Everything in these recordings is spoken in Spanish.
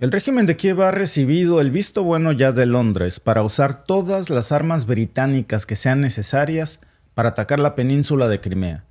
El régimen de Kiev ha recibido el visto bueno ya de Londres para usar todas las armas británicas que sean necesarias para atacar la península de Crimea.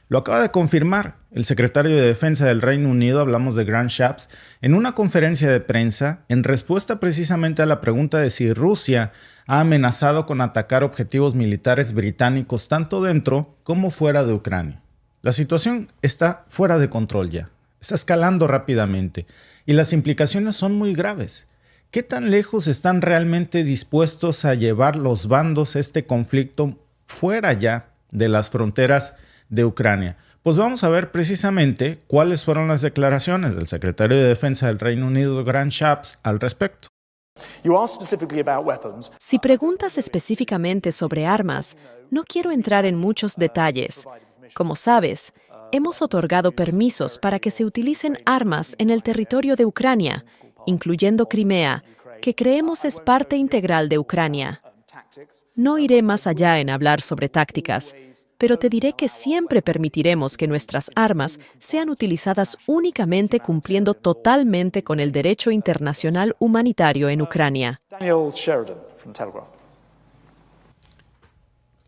Lo acaba de confirmar el secretario de Defensa del Reino Unido, hablamos de Grant Shapps, en una conferencia de prensa en respuesta precisamente a la pregunta de si Rusia ha amenazado con atacar objetivos militares británicos tanto dentro como fuera de Ucrania. La situación está fuera de control ya, está escalando rápidamente y las implicaciones son muy graves. ¿Qué tan lejos están realmente dispuestos a llevar los bandos este conflicto fuera ya de las fronteras de Ucrania? Pues vamos a ver precisamente cuáles fueron las declaraciones del secretario de Defensa del Reino Unido, Grant Shapps, al respecto. Si preguntas específicamente sobre armas, no quiero entrar en muchos detalles. Como sabes, hemos otorgado permisos para que se utilicen armas en el territorio de Ucrania, incluyendo Crimea, que creemos es parte integral de Ucrania. No iré más allá en hablar sobre tácticas, pero te diré que siempre permitiremos que nuestras armas sean utilizadas únicamente cumpliendo totalmente con el derecho internacional humanitario en Ucrania.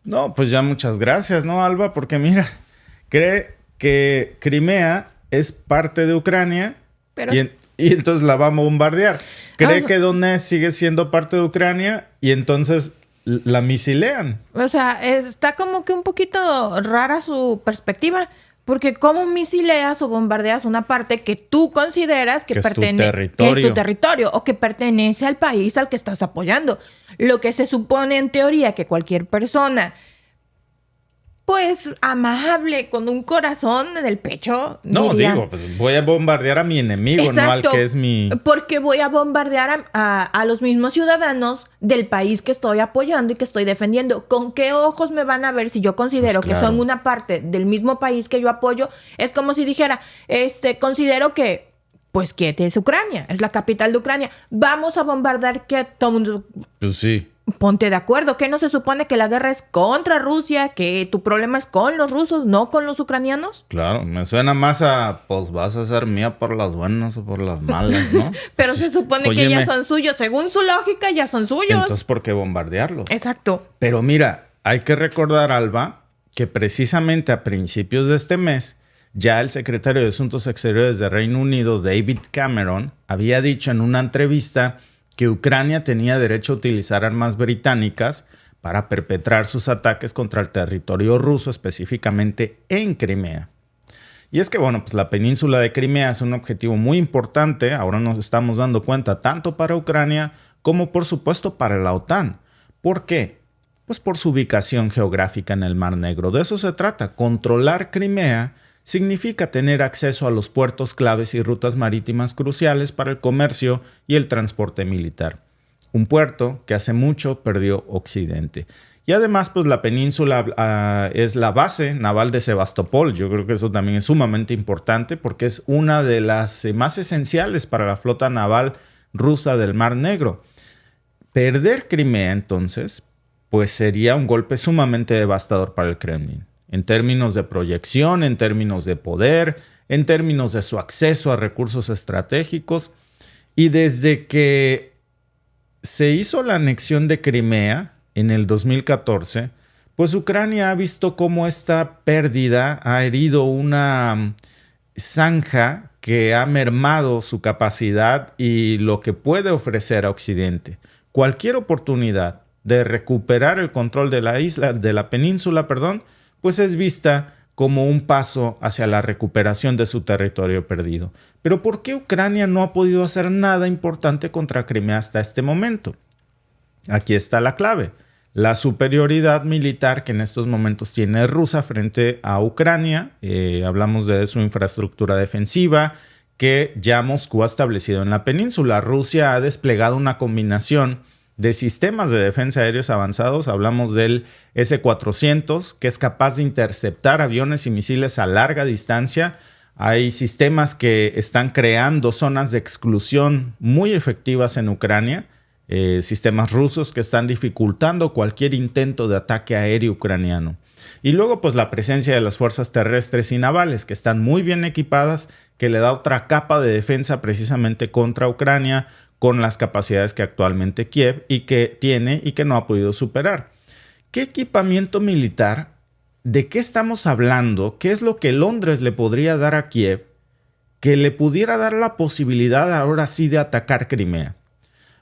No, pues ya muchas gracias, ¿no, Alba? Porque mira, cree que Crimea es parte de Ucrania y entonces la va a bombardear. Cree que Donetsk sigue siendo parte de Ucrania y entonces la misilean. O sea, está como que un poquito rara su perspectiva, porque ¿cómo misileas o bombardeas una parte que tú consideras que es tu territorio o que pertenece al país al que estás apoyando? Lo que se supone en teoría que cualquier persona, pues, amable, con un corazón en el pecho, no, diría, digo, pues voy a bombardear a mi enemigo, exacto, no al que es mi... Porque voy a bombardear a los mismos ciudadanos del país que estoy apoyando y que estoy defendiendo. ¿Con qué ojos me van a ver si yo considero pues claro, que son una parte del mismo país que yo apoyo? Es como si dijera, considero que, pues, Kiev es Ucrania, es la capital de Ucrania. Vamos a bombardear Kiev. Todo mundo... Pues sí. Ponte de acuerdo, que no se supone que la guerra es contra Rusia, que tu problema es con los rusos, no con los ucranianos. Claro, me suena más a, pues vas a ser mía por las buenas o por las malas, ¿no? Pero se supone que ya son suyos, según su lógica ya son suyos. Entonces, ¿por qué bombardearlos? Exacto. Pero mira, hay que recordar, Alba, que precisamente a principios de este mes, ya el secretario de Asuntos Exteriores de Reino Unido, David Cameron, había dicho en una entrevista que Ucrania tenía derecho a utilizar armas británicas para perpetrar sus ataques contra el territorio ruso, específicamente en Crimea. Y es que, bueno, pues la península de Crimea es un objetivo muy importante, ahora nos estamos dando cuenta, tanto para Ucrania como, por supuesto, para la OTAN. ¿Por qué? Pues por su ubicación geográfica en el Mar Negro. De eso se trata. Controlar Crimea significa tener acceso a los puertos claves y rutas marítimas cruciales para el comercio y el transporte militar. Un puerto que hace mucho perdió Occidente. Y además, pues la península es la base naval de Sebastopol. Yo creo que eso también es sumamente importante porque es una de las más esenciales para la flota naval rusa del Mar Negro. Perder Crimea, entonces, pues sería un golpe sumamente devastador para el Kremlin. En términos de proyección, en términos de poder, en términos de su acceso a recursos estratégicos. Y desde que se hizo la anexión de Crimea en el 2014, pues Ucrania ha visto cómo esta pérdida ha herido una zanja que ha mermado su capacidad y lo que puede ofrecer a Occidente. Cualquier oportunidad de recuperar el control de la península, pues es vista como un paso hacia la recuperación de su territorio perdido. Pero ¿por qué Ucrania no ha podido hacer nada importante contra Crimea hasta este momento? Aquí está la clave. La superioridad militar que en estos momentos tiene Rusia frente a Ucrania. Hablamos de su infraestructura defensiva que ya Moscú ha establecido en la península. Rusia ha desplegado una combinación de sistemas de defensa aéreos avanzados. Hablamos del S-400, que es capaz de interceptar aviones y misiles a larga distancia. Hay sistemas que están creando zonas de exclusión muy efectivas en Ucrania. Sistemas rusos que están dificultando cualquier intento de ataque aéreo ucraniano. Y luego pues la presencia de las fuerzas terrestres y navales que están muy bien equipadas, que le da otra capa de defensa precisamente contra Ucrania con las capacidades que actualmente Kiev y que tiene y que no ha podido superar. ¿Qué equipamiento militar? ¿De qué estamos hablando? ¿Qué es lo que Londres le podría dar a Kiev que le pudiera dar la posibilidad ahora sí de atacar Crimea?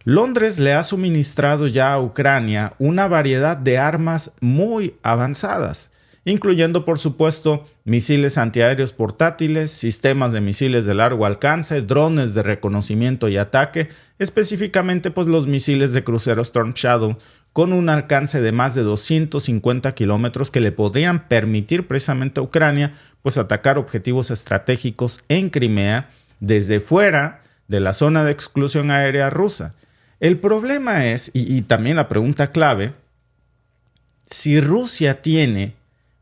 Londres le ha suministrado ya a Ucrania una variedad de armas muy avanzadas, incluyendo por supuesto misiles antiaéreos portátiles, sistemas de misiles de largo alcance, drones de reconocimiento y ataque, específicamente pues los misiles de crucero Storm Shadow, con un alcance de más de 250 kilómetros que le podrían permitir precisamente a Ucrania pues atacar objetivos estratégicos en Crimea desde fuera de la zona de exclusión aérea rusa. El problema es, y también la pregunta clave, si Rusia tiene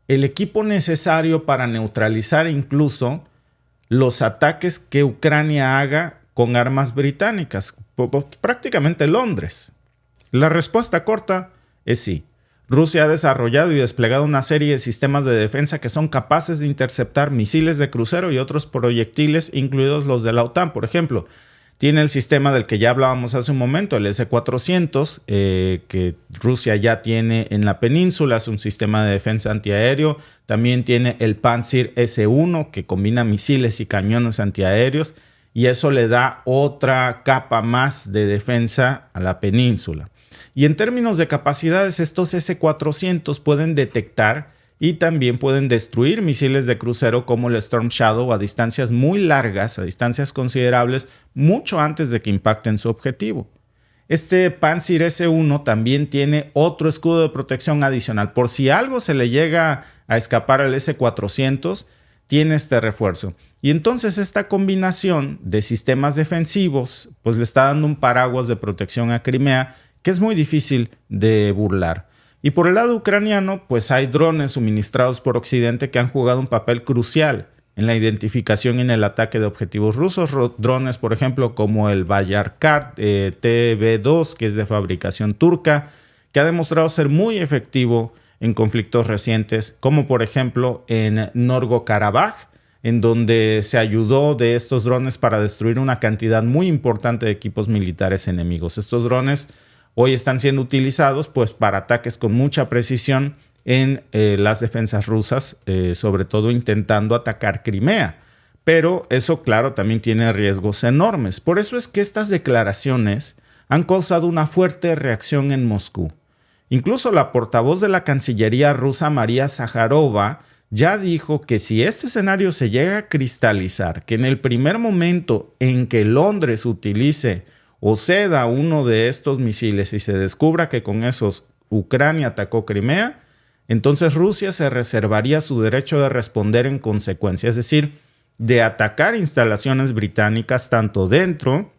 el equipo necesario para neutralizar incluso los ataques que Ucrania haga con armas británicas, prácticamente Londres. La respuesta corta es sí. Rusia ha desarrollado y desplegado una serie de sistemas de defensa que son capaces de interceptar misiles de crucero y otros proyectiles, incluidos los de la OTAN, por ejemplo. Tiene el sistema del que ya hablábamos hace un momento, el S-400, que Rusia ya tiene en la península, es un sistema de defensa antiaéreo. También tiene el Pantsir S-1, que combina misiles y cañones antiaéreos, y eso le da otra capa más de defensa a la península. Y en términos de capacidades, estos S-400 pueden detectar y también pueden destruir misiles de crucero como el Storm Shadow a distancias muy largas, a distancias considerables, mucho antes de que impacten su objetivo. Este Pantsir S-1 también tiene otro escudo de protección adicional. Por si algo se le llega a escapar al S-400, tiene este refuerzo. Y entonces esta combinación de sistemas defensivos pues le está dando un paraguas de protección a Crimea que es muy difícil de burlar. Y por el lado ucraniano, pues hay drones suministrados por Occidente que han jugado un papel crucial en la identificación y en el ataque de objetivos rusos. Drones, por ejemplo, como el Bayraktar TB2, que es de fabricación turca, que ha demostrado ser muy efectivo en conflictos recientes, como por ejemplo en Nagorno-Karabaj, en donde se ayudó de estos drones para destruir una cantidad muy importante de equipos militares enemigos. Estos drones hoy están siendo utilizados pues, para ataques con mucha precisión en las defensas rusas, sobre todo intentando atacar Crimea. Pero eso, claro, también tiene riesgos enormes. Por eso es que estas declaraciones han causado una fuerte reacción en Moscú. Incluso la portavoz de la Cancillería rusa, María Zakharova, ya dijo que si este escenario se llega a cristalizar, que en el primer momento en que Londres utilice o ceda uno de estos misiles y se descubra que con esos Ucrania atacó Crimea, entonces Rusia se reservaría su derecho de responder en consecuencia, es decir, de atacar instalaciones británicas tanto dentro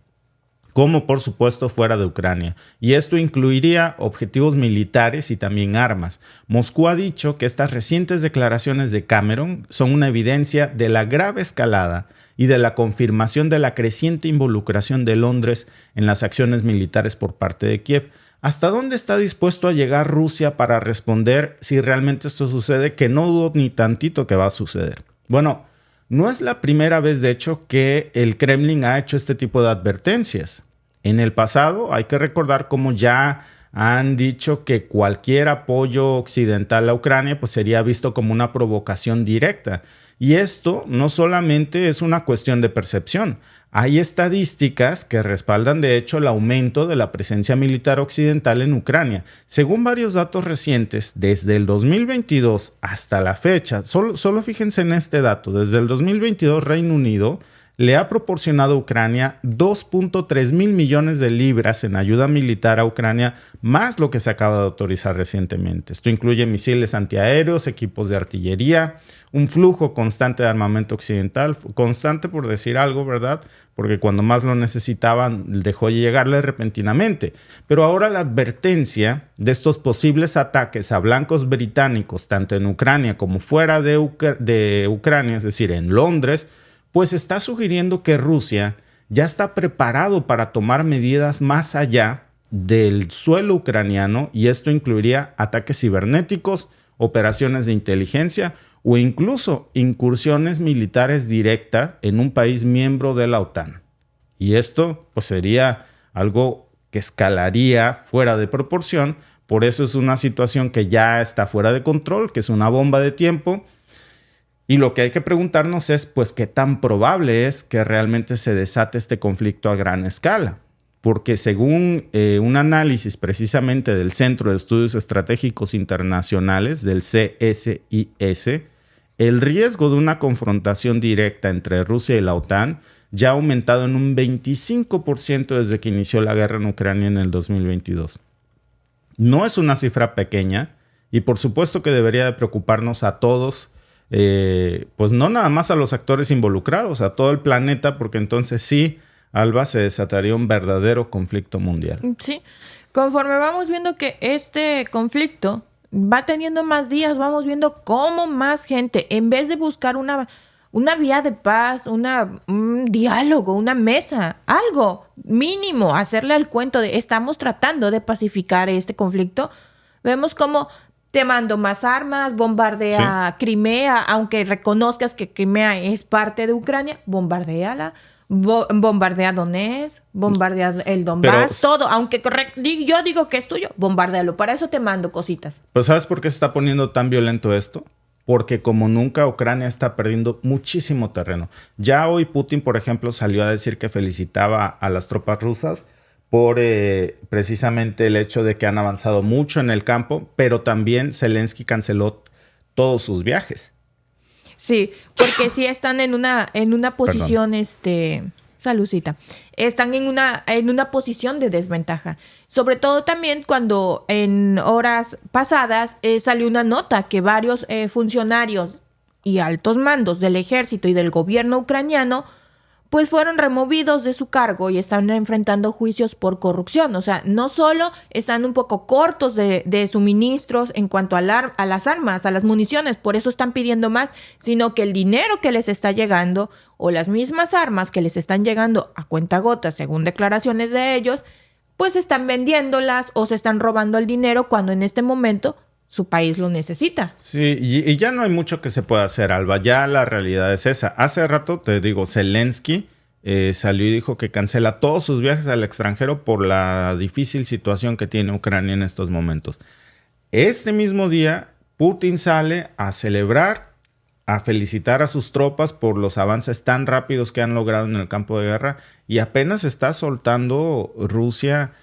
como por supuesto fuera de Ucrania. Y esto incluiría objetivos militares y también armas. Moscú ha dicho que estas recientes declaraciones de Cameron son una evidencia de la grave escalada y de la confirmación de la creciente involucración de Londres en las acciones militares por parte de Kiev. ¿Hasta dónde está dispuesto a llegar Rusia para responder si realmente esto sucede? Que no dudo ni tantito que va a suceder. Bueno, no es la primera vez, de hecho, que el Kremlin ha hecho este tipo de advertencias. En el pasado hay que recordar cómo ya han dicho que cualquier apoyo occidental a Ucrania pues, sería visto como una provocación directa. Y esto no solamente es una cuestión de percepción. Hay estadísticas que respaldan de hecho el aumento de la presencia militar occidental en Ucrania. Según varios datos recientes, desde el 2022 hasta la fecha, solo fíjense en este dato, desde el 2022 Reino Unido le ha proporcionado a Ucrania 2.3 mil millones de libras en ayuda militar a Ucrania, más lo que se acaba de autorizar recientemente. Esto incluye misiles antiaéreos, equipos de artillería, un flujo constante de armamento occidental, constante por decir algo, ¿verdad? Porque cuando más lo necesitaban dejó de llegarle repentinamente. Pero ahora la advertencia de estos posibles ataques a blancos británicos, tanto en Ucrania como fuera de Ucrania, es decir, en Londres, pues está sugiriendo que Rusia ya está preparado para tomar medidas más allá del suelo ucraniano y esto incluiría ataques cibernéticos operaciones de inteligencia o incluso incursiones militares directas en un país miembro de la OTAN. Y esto pues sería algo que escalaría fuera de proporción. Por eso es una situación que ya está fuera de control, que es una bomba de tiempo. Y lo que hay que preguntarnos es, pues, ¿qué tan probable es que realmente se desate este conflicto a gran escala? Porque según un análisis precisamente del Centro de Estudios Estratégicos Internacionales, del CSIS, el riesgo de una confrontación directa entre Rusia y la OTAN ya ha aumentado en un 25% desde que inició la guerra en Ucrania en el 2022. No es una cifra pequeña y por supuesto que debería de preocuparnos a todos, pues no nada más a los actores involucrados, a todo el planeta, porque entonces sí, Alba, se desataría un verdadero conflicto mundial. Sí, conforme vamos viendo que este conflicto va teniendo más días, vamos viendo cómo más gente, en vez de buscar una vía de paz, un diálogo, una mesa, algo mínimo, hacerle al cuento de estamos tratando de pacificar este conflicto, vemos cómo te mando más armas, bombardea Crimea, aunque reconozcas que Crimea es parte de Ucrania, bombardéala. Bombardea Donetsk, bombardea el Donbass, todo, aunque yo digo que es tuyo, bombardéalo, para eso te mando cositas. Pero ¿sabes por qué se está poniendo tan violento esto? Porque como nunca Ucrania está perdiendo muchísimo terreno. Ya hoy Putin, por ejemplo, salió a decir que felicitaba a las tropas rusas por precisamente el hecho de que han avanzado mucho en el campo, pero también Zelensky canceló todos sus viajes. Sí, porque sí están en una posición, saludcita, están en una posición de desventaja. Sobre todo también cuando en horas pasadas salió una nota que varios funcionarios y altos mandos del ejército y del gobierno ucraniano pues fueron removidos de su cargo y están enfrentando juicios por corrupción. O sea, no solo están un poco cortos de suministros en cuanto a las armas, a las municiones, por eso están pidiendo más, sino que el dinero que les está llegando o las mismas armas que les están llegando a cuentagotas, según declaraciones de ellos, pues están vendiéndolas o se están robando el dinero cuando en este momento su país lo necesita. Sí, y ya no hay mucho que se pueda hacer, Alba. Ya la realidad es esa. Hace rato, te digo, Zelensky salió y dijo que cancela todos sus viajes al extranjero por la difícil situación que tiene Ucrania en estos momentos. Este mismo día, Putin sale a celebrar, a felicitar a sus tropas por los avances tan rápidos que han logrado en el campo de guerra y apenas está soltando Rusia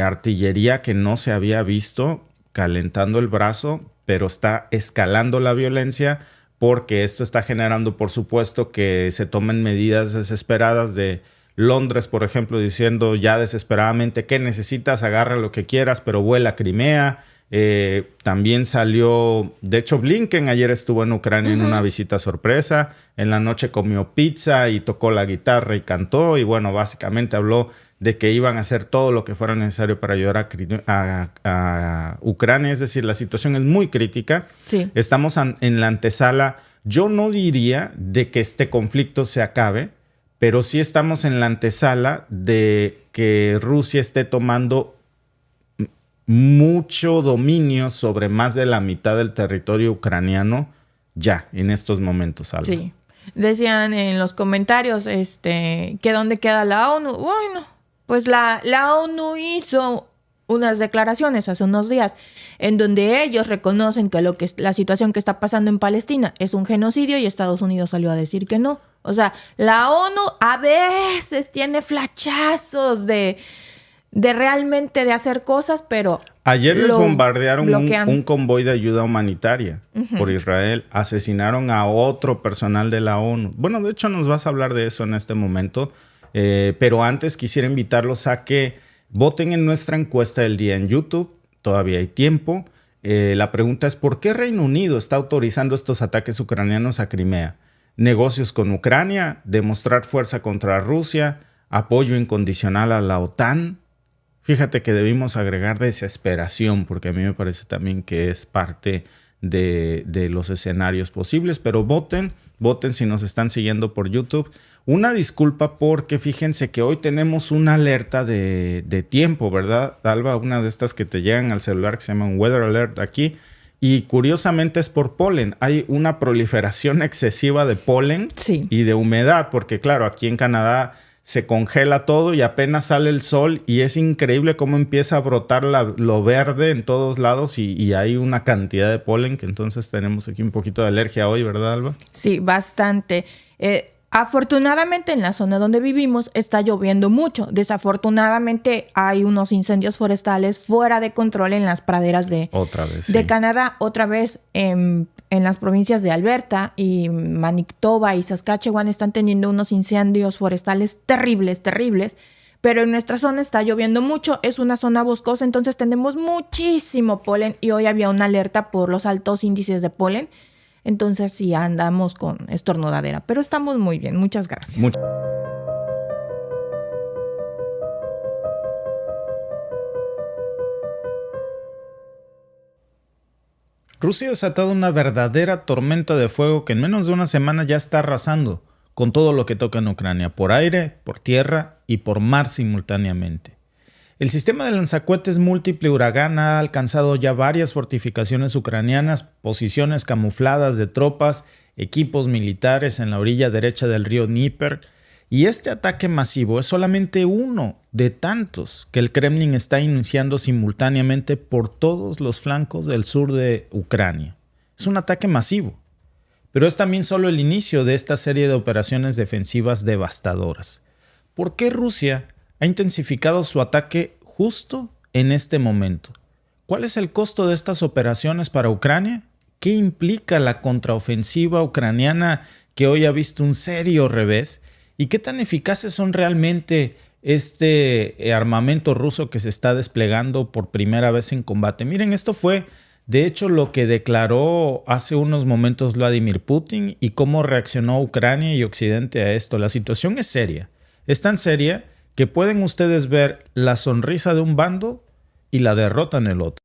artillería que no se había visto, calentando el brazo, pero está escalando la violencia porque esto está generando, por supuesto, que se tomen medidas desesperadas de Londres, por ejemplo, diciendo ya desesperadamente ¿qué necesitas? Agarra lo que quieras, pero vuela a Crimea. También salió, de hecho Blinken ayer estuvo en Ucrania en una visita sorpresa, en la noche comió pizza y tocó la guitarra y cantó y bueno, básicamente habló de que iban a hacer todo lo que fuera necesario para ayudar a Ucrania. Es decir, la situación es muy crítica. Sí. Estamos en la antesala, yo no diría de que este conflicto se acabe, pero sí estamos en la antesala de que Rusia esté tomando mucho dominio sobre más de la mitad del territorio ucraniano ya en estos momentos, Alba. Sí. Decían en los comentarios que ¿dónde queda la ONU? Bueno, pues la ONU hizo unas declaraciones hace unos días en donde ellos reconocen que la situación que está pasando en Palestina es un genocidio y Estados Unidos salió a decir que no. O sea, la ONU a veces tiene flachazos de realmente de hacer cosas, pero ayer les bombardearon un convoy de ayuda humanitaria por Israel. Asesinaron a otro personal de la ONU. Bueno, de hecho nos vas a hablar de eso en este momento. Pero antes quisiera invitarlos a que voten en nuestra encuesta del día en YouTube. Todavía hay tiempo. La pregunta es, ¿por qué Reino Unido está autorizando estos ataques ucranianos a Crimea? ¿Negocios con Ucrania? ¿Demostrar fuerza contra Rusia? ¿Apoyo incondicional a la OTAN? Fíjate que debimos agregar desesperación, porque a mí me parece también que es parte de los escenarios posibles. Pero voten si nos están siguiendo por YouTube. Una disculpa porque fíjense que hoy tenemos una alerta de tiempo, ¿verdad, Alba? Una de estas que te llegan al celular que se llama un Weather Alert aquí. Y curiosamente es por polen. Hay una proliferación excesiva de polen y de humedad, porque claro, aquí en Canadá se congela todo y apenas sale el sol y es increíble cómo empieza a brotar lo verde en todos lados y hay una cantidad de polen que entonces tenemos aquí un poquito de alergia hoy, ¿verdad, Alba? Sí, bastante. Afortunadamente en la zona donde vivimos está lloviendo mucho. Desafortunadamente hay unos incendios forestales fuera de control en las praderas de Canadá. Otra vez en las provincias de Alberta y Manitoba y Saskatchewan están teniendo unos incendios forestales terribles. Pero en nuestra zona está lloviendo mucho. Es una zona boscosa, entonces tenemos muchísimo polen y hoy había una alerta por los altos índices de polen. Entonces sí andamos con estornudadera, pero estamos muy bien. Muchas gracias. Rusia ha desatado una verdadera tormenta de fuego que en menos de una semana ya está arrasando con todo lo que toca en Ucrania, por aire, por tierra y por mar simultáneamente. El sistema de lanzacohetes múltiple Uragan ha alcanzado ya varias fortificaciones ucranianas, posiciones camufladas de tropas, equipos militares en la orilla derecha del río Dnieper, y este ataque masivo es solamente uno de tantos que el Kremlin está iniciando simultáneamente por todos los flancos del sur de Ucrania. Es un ataque masivo, pero es también solo el inicio de esta serie de operaciones defensivas devastadoras. ¿Por qué Rusia ha intensificado su ataque justo en este momento? ¿Cuál es el costo de estas operaciones para Ucrania? ¿Qué implica la contraofensiva ucraniana que hoy ha visto un serio revés? ¿Y qué tan eficaces son realmente este armamento ruso que se está desplegando por primera vez en combate? Miren, esto fue de hecho lo que declaró hace unos momentos Vladimir Putin y cómo reaccionó Ucrania y Occidente a esto. La situación es seria. Es tan seria que pueden ustedes ver la sonrisa de un bando y la derrota en el otro.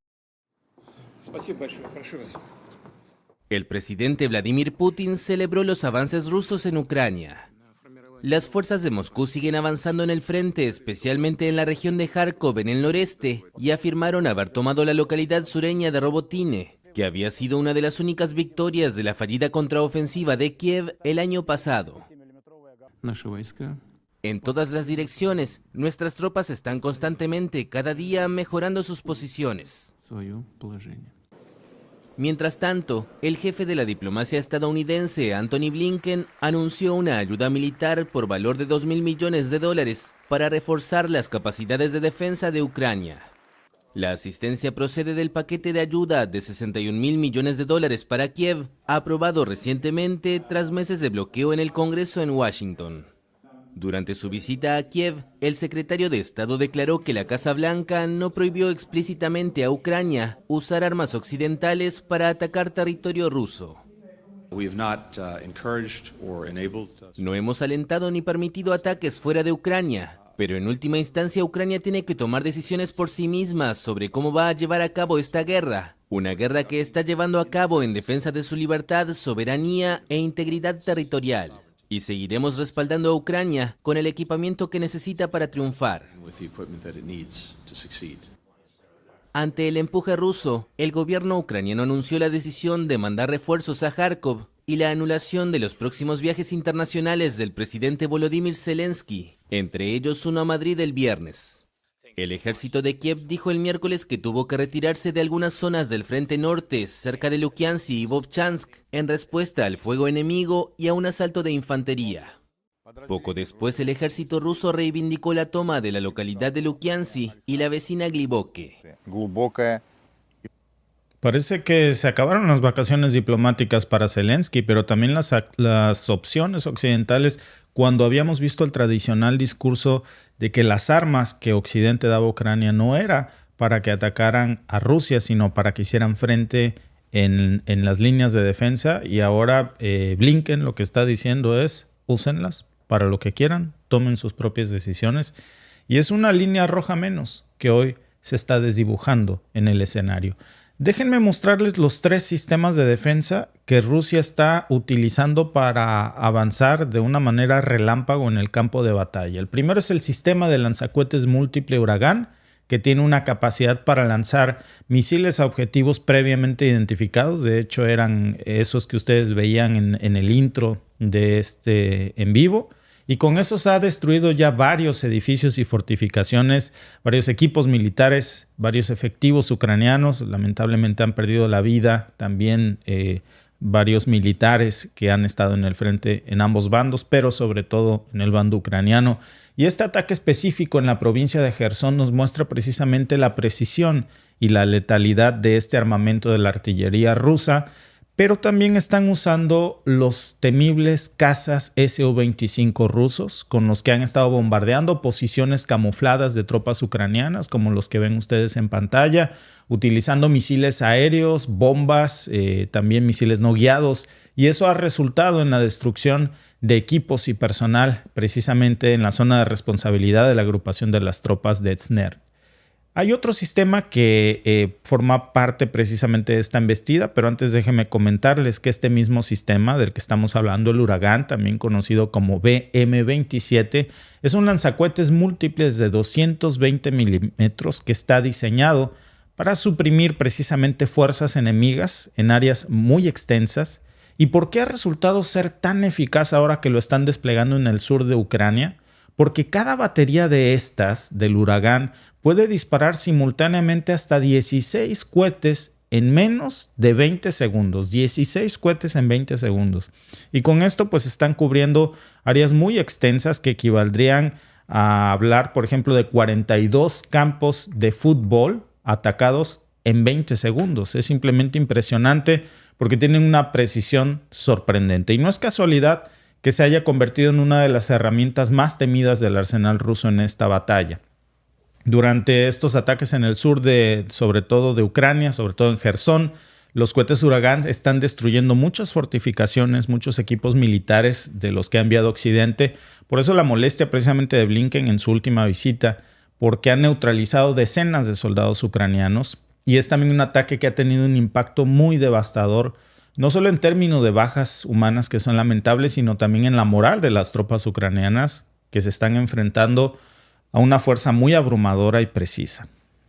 El presidente Vladimir Putin celebró los avances rusos en Ucrania. Las fuerzas de Moscú siguen avanzando en el frente, especialmente en la región de Kharkov en el noreste, y afirmaron haber tomado la localidad sureña de Robotine, que había sido una de las únicas victorias de la fallida contraofensiva de Kiev el año pasado. En todas las direcciones, nuestras tropas están constantemente, cada día, mejorando sus posiciones. Mientras tanto, el jefe de la diplomacia estadounidense, Antony Blinken, anunció una ayuda militar por valor de $2.000 millones para reforzar las capacidades de defensa de Ucrania. La asistencia procede del paquete de ayuda de $61.000 millones para Kiev, aprobado recientemente tras meses de bloqueo en el Congreso en Washington. Durante su visita a Kiev, el secretario de Estado declaró que la Casa Blanca no prohibió explícitamente a Ucrania usar armas occidentales para atacar territorio ruso. No hemos alentado ni permitido ataques fuera de Ucrania, pero en última instancia Ucrania tiene que tomar decisiones por sí misma sobre cómo va a llevar a cabo esta guerra. Una guerra que está llevando a cabo en defensa de su libertad, soberanía e integridad territorial. Y seguiremos respaldando a Ucrania con el equipamiento que necesita para triunfar. Ante el empuje ruso, el gobierno ucraniano anunció la decisión de mandar refuerzos a Kharkov y la anulación de los próximos viajes internacionales del presidente Volodymyr Zelensky, entre ellos uno a Madrid el viernes. El ejército de Kiev dijo el miércoles que tuvo que retirarse de algunas zonas del frente norte, cerca de Lukiansk y Vovchansk, en respuesta al fuego enemigo y a un asalto de infantería. Poco después, el ejército ruso reivindicó la toma de la localidad de Lukiansk y la vecina Gliboke. Parece que se acabaron las vacaciones diplomáticas para Zelensky, pero también las opciones occidentales, cuando habíamos visto el tradicional discurso de que las armas que Occidente daba a Ucrania no era para que atacaran a Rusia, sino para que hicieran frente en las líneas de defensa. Y ahora Blinken lo que está diciendo es, úsenlas para lo que quieran, tomen sus propias decisiones. Y es una línea roja menos que hoy se está desdibujando en el escenario. Déjenme mostrarles los 3 sistemas de defensa que Rusia está utilizando para avanzar de una manera relámpago en el campo de batalla. El primero es el sistema de lanzacohetes múltiple Uragan, que tiene una capacidad para lanzar misiles a objetivos previamente identificados. De hecho, eran esos que ustedes veían en el intro de este en vivo. Y con eso se ha destruido ya varios edificios y fortificaciones, varios equipos militares, varios efectivos ucranianos. Lamentablemente han perdido la vida también varios militares que han estado en el frente en ambos bandos, pero sobre todo en el bando ucraniano. Y este ataque específico en la provincia de Jersón nos muestra precisamente la precisión y la letalidad de este armamento de la artillería rusa, pero también están usando los temibles cazas Su-25 rusos, con los que han estado bombardeando posiciones camufladas de tropas ucranianas, como los que ven ustedes en pantalla, utilizando misiles aéreos, bombas, también misiles no guiados, y eso ha resultado en la destrucción de equipos y personal, precisamente en la zona de responsabilidad de la agrupación de las tropas de Tsner. Hay otro sistema que forma parte precisamente de esta embestida, pero antes déjenme comentarles que este mismo sistema del que estamos hablando, el Huracán, también conocido como BM-27, es un lanzacohetes múltiples de 220 milímetros que está diseñado para suprimir precisamente fuerzas enemigas en áreas muy extensas. ¿Y por qué ha resultado ser tan eficaz ahora que lo están desplegando en el sur de Ucrania? Porque cada batería de estas, del Huracán, puede disparar simultáneamente hasta 16 cohetes en menos de 20 segundos. 16 cohetes en 20 segundos. Y con esto pues están cubriendo áreas muy extensas que equivaldrían a hablar, por ejemplo, de 42 campos de fútbol atacados en 20 segundos. Es simplemente impresionante porque tienen una precisión sorprendente. Y no es casualidad que se haya convertido en una de las herramientas más temidas del arsenal ruso en esta batalla. Durante estos ataques en el sur sobre todo de Ucrania, sobre todo en Jersón, los cohetes Huracán están destruyendo muchas fortificaciones, muchos equipos militares de los que ha enviado Occidente. Por eso la molestia precisamente de Blinken en su última visita, porque ha neutralizado decenas de soldados ucranianos. Y es también un ataque que ha tenido un impacto muy devastador, no solo en términos de bajas humanas que son lamentables, sino también en la moral de las tropas ucranianas que se están enfrentando a una fuerza muy abrumadora y precisa.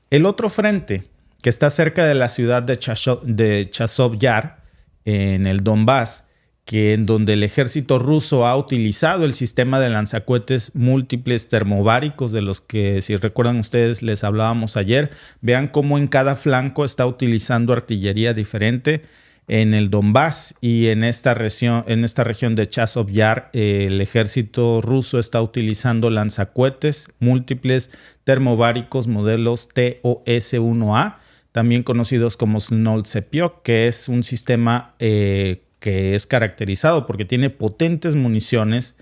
El otro frente, que está cerca de la ciudad de Chazov Yar, en el Donbass, en donde el ejército ruso ha utilizado el sistema de lanzacohetes múltiples termobáricos, de los que, si recuerdan ustedes, les hablábamos ayer. Vean cómo en cada flanco está utilizando artillería diferente. En el Donbass y en esta región de Chazov Yar, el ejército ruso está utilizando lanzacohetes múltiples termobáricos modelos TOS-1A, también conocidos como Snoltsepiok, que es un sistema que es caracterizado porque tiene potentes municiones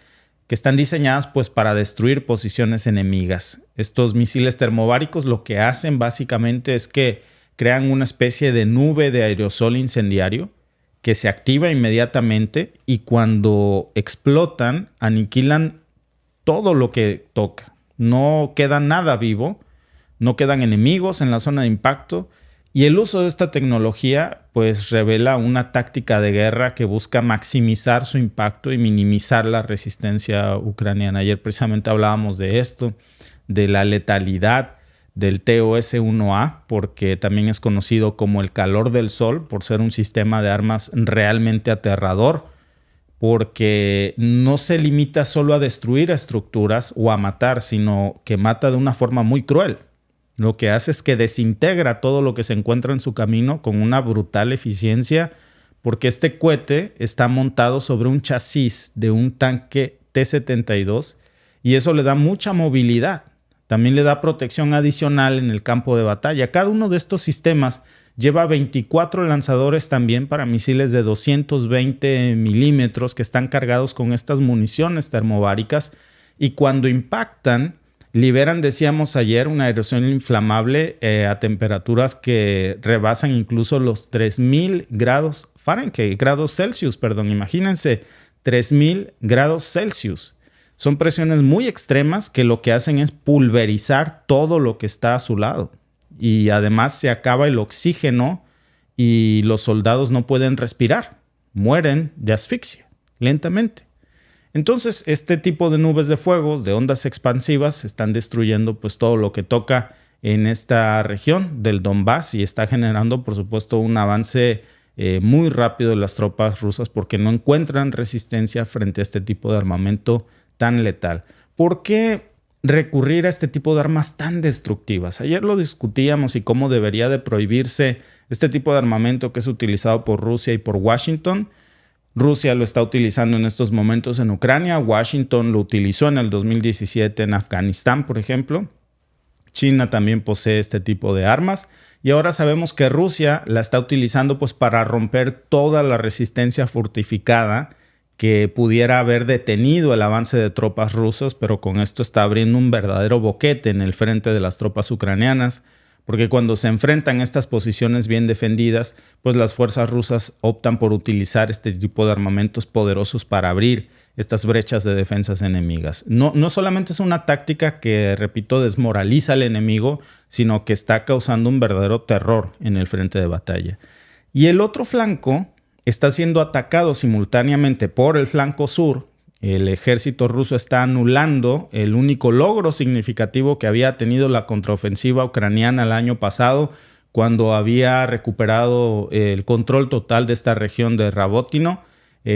que están diseñadas pues para destruir posiciones enemigas. Estos misiles termobáricos lo que hacen básicamente es que crean una especie de nube de aerosol incendiario que se activa inmediatamente y cuando explotan aniquilan todo lo que toca. No queda nada vivo, no quedan enemigos en la zona de impacto y el uso de esta tecnología pues revela una táctica de guerra que busca maximizar su impacto y minimizar la resistencia ucraniana. Ayer precisamente hablábamos de esto, de la letalidad del TOS-1A, porque también es conocido como el calor del sol, por ser un sistema de armas realmente aterrador, porque no se limita solo a destruir estructuras o a matar, sino que mata de una forma muy cruel. Lo que hace es que desintegra todo lo que se encuentra en su camino con una brutal eficiencia, porque este cohete está montado sobre un chasis de un tanque T-72 y eso le da mucha movilidad. También le da protección adicional en el campo de batalla. Cada uno de estos sistemas lleva 24 lanzadores también para misiles de 220 milímetros que están cargados con estas municiones termobáricas y cuando impactan liberan, decíamos ayer, un aerosol inflamable a temperaturas que rebasan incluso los 3000 grados Celsius. Imagínense, 3000 grados Celsius. Son presiones muy extremas que lo que hacen es pulverizar todo lo que está a su lado. Y además se acaba el oxígeno y los soldados no pueden respirar. Mueren de asfixia, lentamente. Entonces, este tipo de nubes de fuego, de ondas expansivas, están destruyendo pues todo lo que toca en esta región del Donbass y está generando, por supuesto, un avance muy rápido de las tropas rusas porque no encuentran resistencia frente a este tipo de armamento tan letal. ¿Por qué recurrir a este tipo de armas tan destructivas? Ayer lo discutíamos y cómo debería de prohibirse este tipo de armamento que es utilizado por Rusia y por Washington. Rusia lo está utilizando en estos momentos en Ucrania. Washington lo utilizó en el 2017 en Afganistán, por ejemplo. China también posee este tipo de armas. Y ahora sabemos que Rusia la está utilizando pues, para romper toda la resistencia fortificada que pudiera haber detenido el avance de tropas rusas, pero con esto está abriendo un verdadero boquete en el frente de las tropas ucranianas, porque cuando se enfrentan estas posiciones bien defendidas, pues las fuerzas rusas optan por utilizar este tipo de armamentos poderosos para abrir estas brechas de defensas enemigas. No solamente es una táctica que, repito, desmoraliza al enemigo, sino que está causando un verdadero terror en el frente de batalla. Y el otro flanco está siendo atacado simultáneamente por el flanco sur. El ejército ruso está anulando el único logro significativo que había tenido la contraofensiva ucraniana el año pasado, cuando había recuperado el control total de esta región de Rabotino,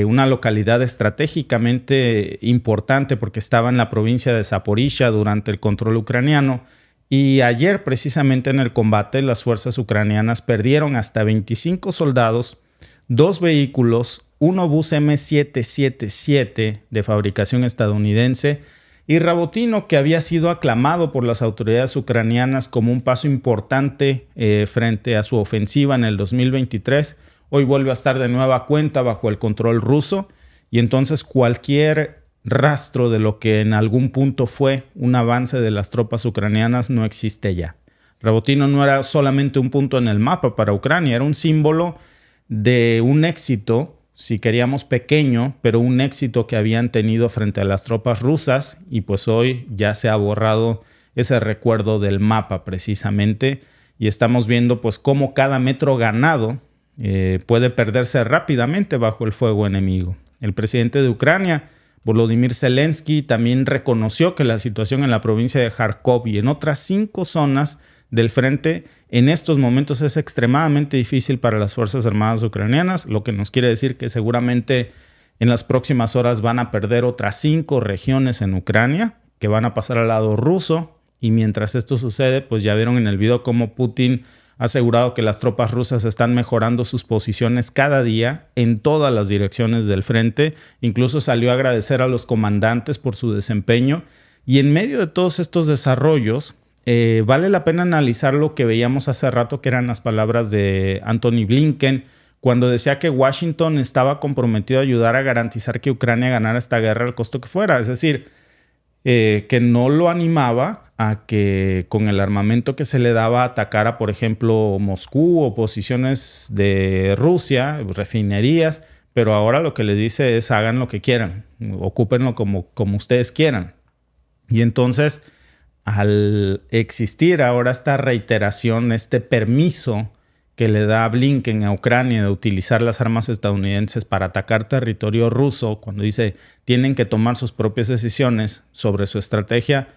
una localidad estratégicamente importante porque estaba en la provincia de Zaporizhia durante el control ucraniano. Y ayer, precisamente en el combate, las fuerzas ucranianas perdieron hasta 25 soldados, 2 vehículos, 1 bus M777 de fabricación estadounidense y Rabotino, que había sido aclamado por las autoridades ucranianas como un paso importante frente a su ofensiva en el 2023, hoy vuelve a estar de nueva cuenta bajo el control ruso y entonces cualquier rastro de lo que en algún punto fue un avance de las tropas ucranianas no existe ya. Rabotino no era solamente un punto en el mapa para Ucrania, era un símbolo de un éxito, si queríamos pequeño, pero un éxito que habían tenido frente a las tropas rusas y pues hoy ya se ha borrado ese recuerdo del mapa precisamente y estamos viendo pues cómo cada metro ganado puede perderse rápidamente bajo el fuego enemigo. El presidente de Ucrania, Volodymyr Zelensky, también reconoció que la situación en la provincia de Kharkov y en otras 5 zonas del frente en estos momentos es extremadamente difícil para las Fuerzas Armadas ucranianas, lo que nos quiere decir que seguramente en las próximas horas van a perder otras 5 regiones en Ucrania, que van a pasar al lado ruso, y mientras esto sucede, pues ya vieron en el video cómo Putin ha asegurado que las tropas rusas están mejorando sus posiciones cada día en todas las direcciones del frente, incluso salió a agradecer a los comandantes por su desempeño, y en medio de todos estos desarrollos, vale la pena analizar lo que veíamos hace rato, que eran las palabras de Antony Blinken, cuando decía que Washington estaba comprometido a ayudar a garantizar que Ucrania ganara esta guerra al costo que fuera. Es decir, que no lo animaba a que con el armamento que se le daba atacara, por ejemplo, Moscú o posiciones de Rusia, refinerías, pero ahora lo que le dice es hagan lo que quieran, ocúpenlo como ustedes quieran. Y entonces, al existir ahora esta reiteración, este permiso que le da a Blinken a Ucrania de utilizar las armas estadounidenses para atacar territorio ruso, cuando dice tienen que tomar sus propias decisiones sobre su estrategia,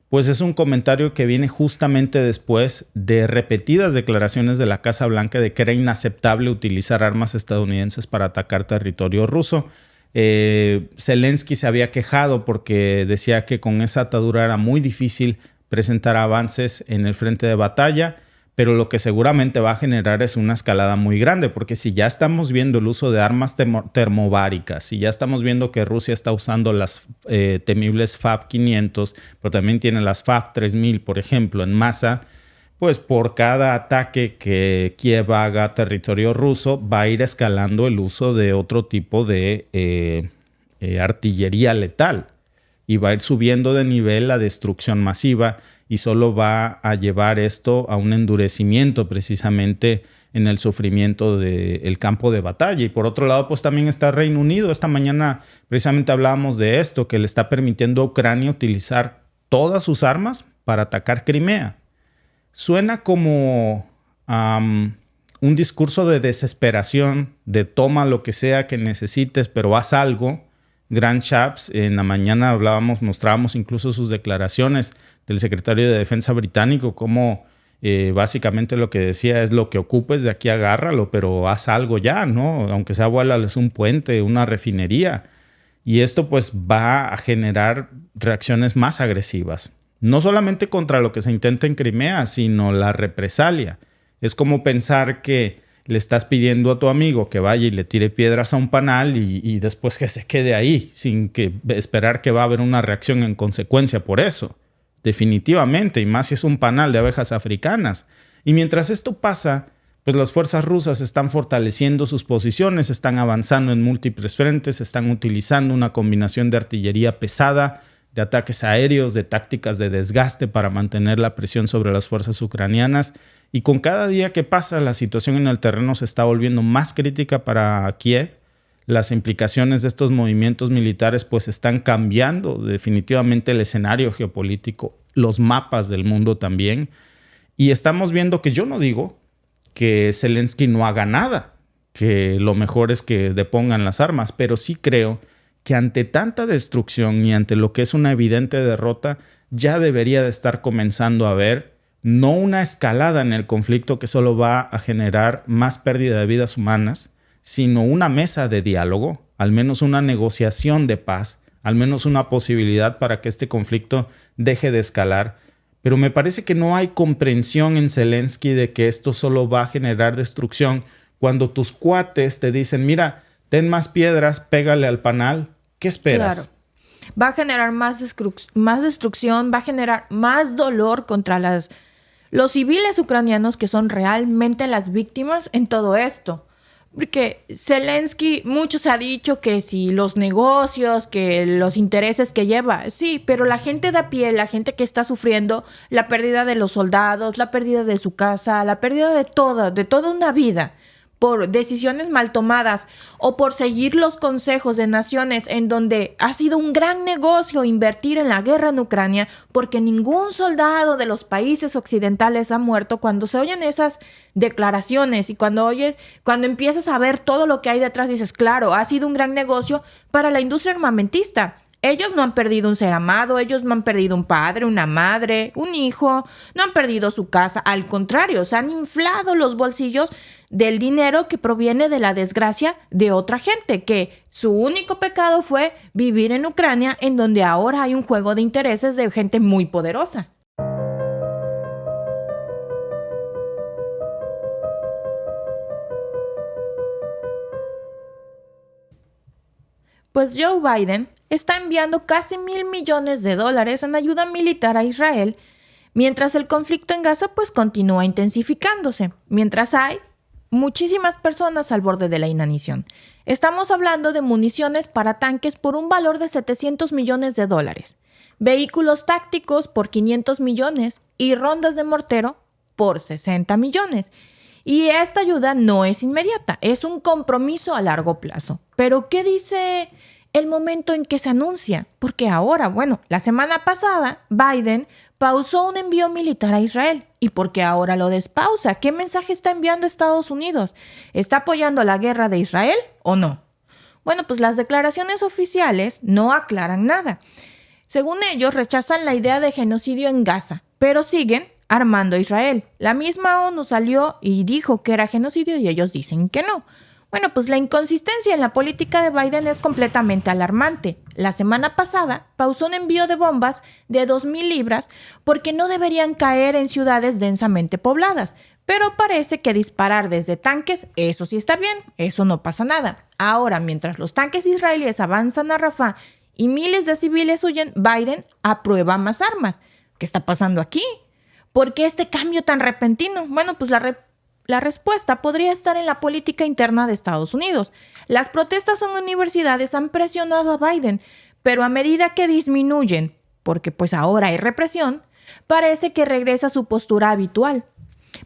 pues es un comentario que viene justamente después de repetidas declaraciones de la Casa Blanca de que era inaceptable utilizar armas estadounidenses para atacar territorio ruso. Zelensky se había quejado porque decía que con esa atadura era muy difícil presentar avances en el frente de batalla, pero lo que seguramente va a generar es una escalada muy grande, porque si ya estamos viendo el uso de armas termobáricas, si ya estamos viendo que Rusia está usando las temibles FAB-500, pero también tiene las FAB-3000, por ejemplo, en masa, pues por cada ataque que Kiev haga a territorio ruso va a ir escalando el uso de otro tipo de artillería letal y va a ir subiendo de nivel la destrucción masiva y solo va a llevar esto a un endurecimiento precisamente en el sufrimiento del campo de batalla. Y por otro lado, pues también está Reino Unido. Esta mañana precisamente hablábamos de esto, que le está permitiendo a Ucrania utilizar todas sus armas para atacar Crimea. Suena como un discurso de desesperación, de toma lo que sea que necesites, pero haz algo. Grant Shapps, en la mañana mostrábamos incluso sus declaraciones del secretario de Defensa británico, cómo Básicamente lo que decía es: lo que ocupes de aquí agárralo, pero haz algo ya, ¿no? Aunque sea vuélales un puente, una refinería. Y esto pues va a generar reacciones más agresivas. No solamente contra lo que se intenta en Crimea, sino la represalia. Es como pensar que le estás pidiendo a tu amigo que vaya y le tire piedras a un panal y después que se quede ahí, sin que esperar que va a haber una reacción en consecuencia por eso. Definitivamente, y más si es un panal de abejas africanas. Y mientras esto pasa, pues las fuerzas rusas están fortaleciendo sus posiciones, están avanzando en múltiples frentes, están utilizando una combinación de artillería pesada, de ataques aéreos, de tácticas de desgaste para mantener la presión sobre las fuerzas ucranianas. Y con cada día que pasa, la situación en el terreno se está volviendo más crítica para Kiev. Las implicaciones de estos movimientos militares pues están cambiando definitivamente el escenario geopolítico, los mapas del mundo también. Y estamos viendo que yo no digo que Zelensky no haga nada, que lo mejor es que depongan las armas, pero sí creo que ante tanta destrucción y ante lo que es una evidente derrota, ya debería de estar comenzando a ver no una escalada en el conflicto que solo va a generar más pérdida de vidas humanas, sino una mesa de diálogo, al menos una negociación de paz, al menos una posibilidad para que este conflicto deje de escalar. Pero me parece que no hay comprensión en Zelensky de que esto solo va a generar destrucción cuando tus cuates te dicen: mira, ten más piedras, pégale al panal. ¿Qué esperas? Claro. Va a generar más destrucción, va a generar más dolor contra los civiles ucranianos, que son realmente las víctimas en todo esto. Porque Zelensky, mucho se ha dicho que si los negocios, que los intereses que lleva, sí, pero la gente de a pie, la gente que está sufriendo la pérdida de los soldados, la pérdida de su casa, la pérdida de toda una vida, por decisiones mal tomadas o por seguir los consejos de naciones en donde ha sido un gran negocio invertir en la guerra en Ucrania, porque ningún soldado de los países occidentales ha muerto. Cuando se oyen esas declaraciones y cuando empiezas a ver todo lo que hay detrás, dices: claro, ha sido un gran negocio para la industria armamentista. Ellos no han perdido un ser amado, ellos no han perdido un padre, una madre, un hijo, no han perdido su casa. Al contrario, se han inflado los bolsillos del dinero que proviene de la desgracia de otra gente, que su único pecado fue vivir en Ucrania, en donde ahora hay un juego de intereses de gente muy poderosa. Pues Joe Biden está enviando casi $1,000 millones en ayuda militar a Israel, mientras el conflicto en Gaza pues continúa intensificándose, mientras hay muchísimas personas al borde de la inanición. Estamos hablando de municiones para tanques por un valor de $700 millones, vehículos tácticos por $500 millones y rondas de mortero por $60 millones. Y esta ayuda no es inmediata, es un compromiso a largo plazo. Pero ¿qué dice el momento en que se anuncia? Porque ahora, la semana pasada Biden pausó un envío militar a Israel. ¿Y por qué ahora lo despausa? ¿Qué mensaje está enviando Estados Unidos? ¿Está apoyando la guerra de Israel o no? Bueno, pues las declaraciones oficiales no aclaran nada. Según ellos, rechazan la idea de genocidio en Gaza, pero siguen armando a Israel. La misma ONU salió y dijo que era genocidio y ellos dicen que no. Bueno, pues la inconsistencia en la política de Biden es completamente alarmante. La semana pasada pausó un envío de bombas de 2,000 libras porque no deberían caer en ciudades densamente pobladas. Pero parece que disparar desde tanques, eso sí está bien, eso no pasa nada. Ahora, mientras los tanques israelíes avanzan a Rafah y miles de civiles huyen, Biden aprueba más armas. ¿Qué está pasando aquí? ¿Por qué este cambio tan repentino? Bueno, pues la respuesta podría estar en la política interna de Estados Unidos. Las protestas en universidades han presionado a Biden, pero a medida que disminuyen, porque pues ahora hay represión, parece que regresa a su postura habitual.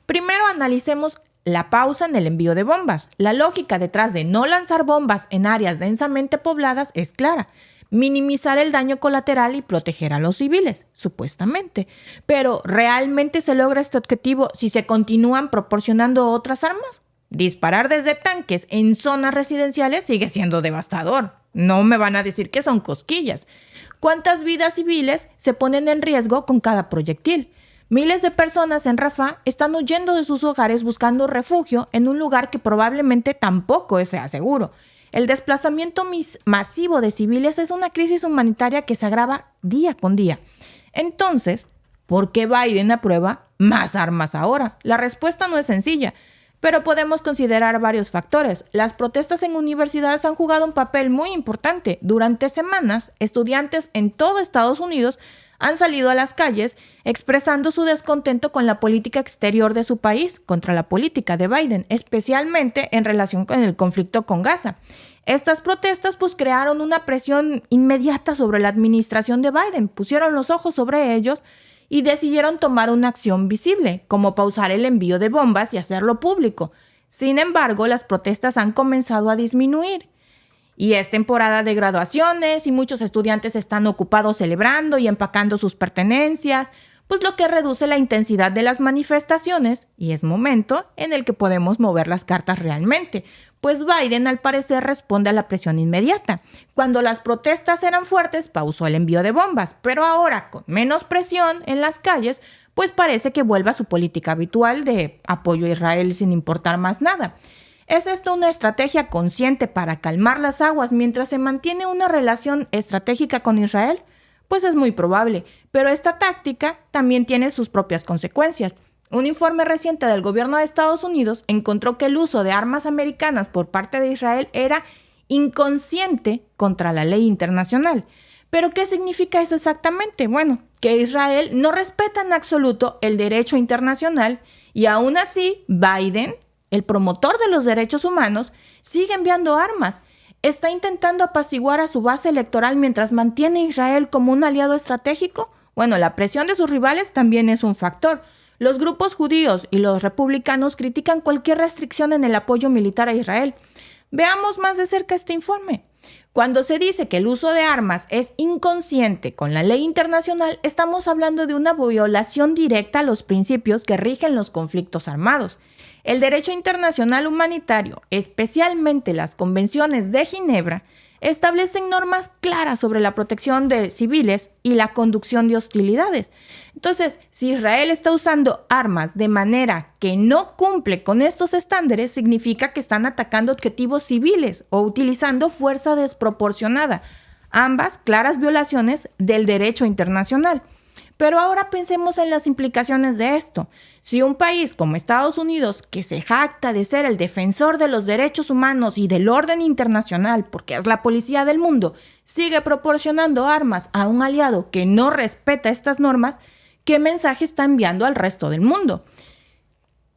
Primero analicemos la pausa en el envío de bombas. La lógica detrás de no lanzar bombas en áreas densamente pobladas es clara: minimizar el daño colateral y proteger a los civiles, supuestamente. Pero, ¿realmente se logra este objetivo si se continúan proporcionando otras armas? Disparar desde tanques en zonas residenciales sigue siendo devastador. No me van a decir que son cosquillas. ¿Cuántas vidas civiles se ponen en riesgo con cada proyectil? Miles de personas en Rafah están huyendo de sus hogares buscando refugio en un lugar que probablemente tampoco sea seguro. El desplazamiento masivo de civiles es una crisis humanitaria que se agrava día con día. Entonces, ¿por qué Biden aprueba más armas ahora? La respuesta no es sencilla, pero podemos considerar varios factores. Las protestas en universidades han jugado un papel muy importante. Durante semanas, estudiantes en todo Estados Unidos han salido a las calles expresando su descontento con la política exterior de su país, contra la política de Biden, especialmente en relación con el conflicto con Gaza. Estas protestas crearon una presión inmediata sobre la administración de Biden, pusieron los ojos sobre ellos y decidieron tomar una acción visible, como pausar el envío de bombas y hacerlo público. Sin embargo, las protestas han comenzado a disminuir. Y es temporada de graduaciones y muchos estudiantes están ocupados celebrando y empacando sus pertenencias, lo que reduce la intensidad de las manifestaciones y es momento en el que podemos mover las cartas realmente, pues Biden al parecer responde a la presión inmediata. Cuando las protestas eran fuertes, pausó el envío de bombas, pero ahora con menos presión en las calles, parece que vuelve a su política habitual de apoyo a Israel sin importar más nada. ¿Es esto una estrategia consciente para calmar las aguas mientras se mantiene una relación estratégica con Israel? Es muy probable, pero esta táctica también tiene sus propias consecuencias. Un informe reciente del gobierno de Estados Unidos encontró que el uso de armas americanas por parte de Israel era inconsciente contra la ley internacional. ¿Pero qué significa eso exactamente? Bueno, que Israel no respeta en absoluto el derecho internacional y aún así Biden, el promotor de los derechos humanos, sigue enviando armas. ¿Está intentando apaciguar a su base electoral mientras mantiene a Israel como un aliado estratégico? Bueno, la presión de sus rivales también es un factor. Los grupos judíos y los republicanos critican cualquier restricción en el apoyo militar a Israel. Veamos más de cerca este informe. Cuando se dice que el uso de armas es inconsciente con la ley internacional, estamos hablando de una violación directa a los principios que rigen los conflictos armados. El derecho internacional humanitario, especialmente las convenciones de Ginebra, establecen normas claras sobre la protección de civiles y la conducción de hostilidades. Entonces, si Israel está usando armas de manera que no cumple con estos estándares, significa que están atacando objetivos civiles o utilizando fuerza desproporcionada, ambas claras violaciones del derecho internacional. Pero ahora pensemos en las implicaciones de esto. Si un país como Estados Unidos, que se jacta de ser el defensor de los derechos humanos y del orden internacional, porque es la policía del mundo, sigue proporcionando armas a un aliado que no respeta estas normas, ¿qué mensaje está enviando al resto del mundo?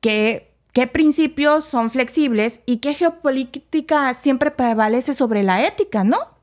¿Qué principios son flexibles y qué geopolítica siempre prevalece sobre la ética, no?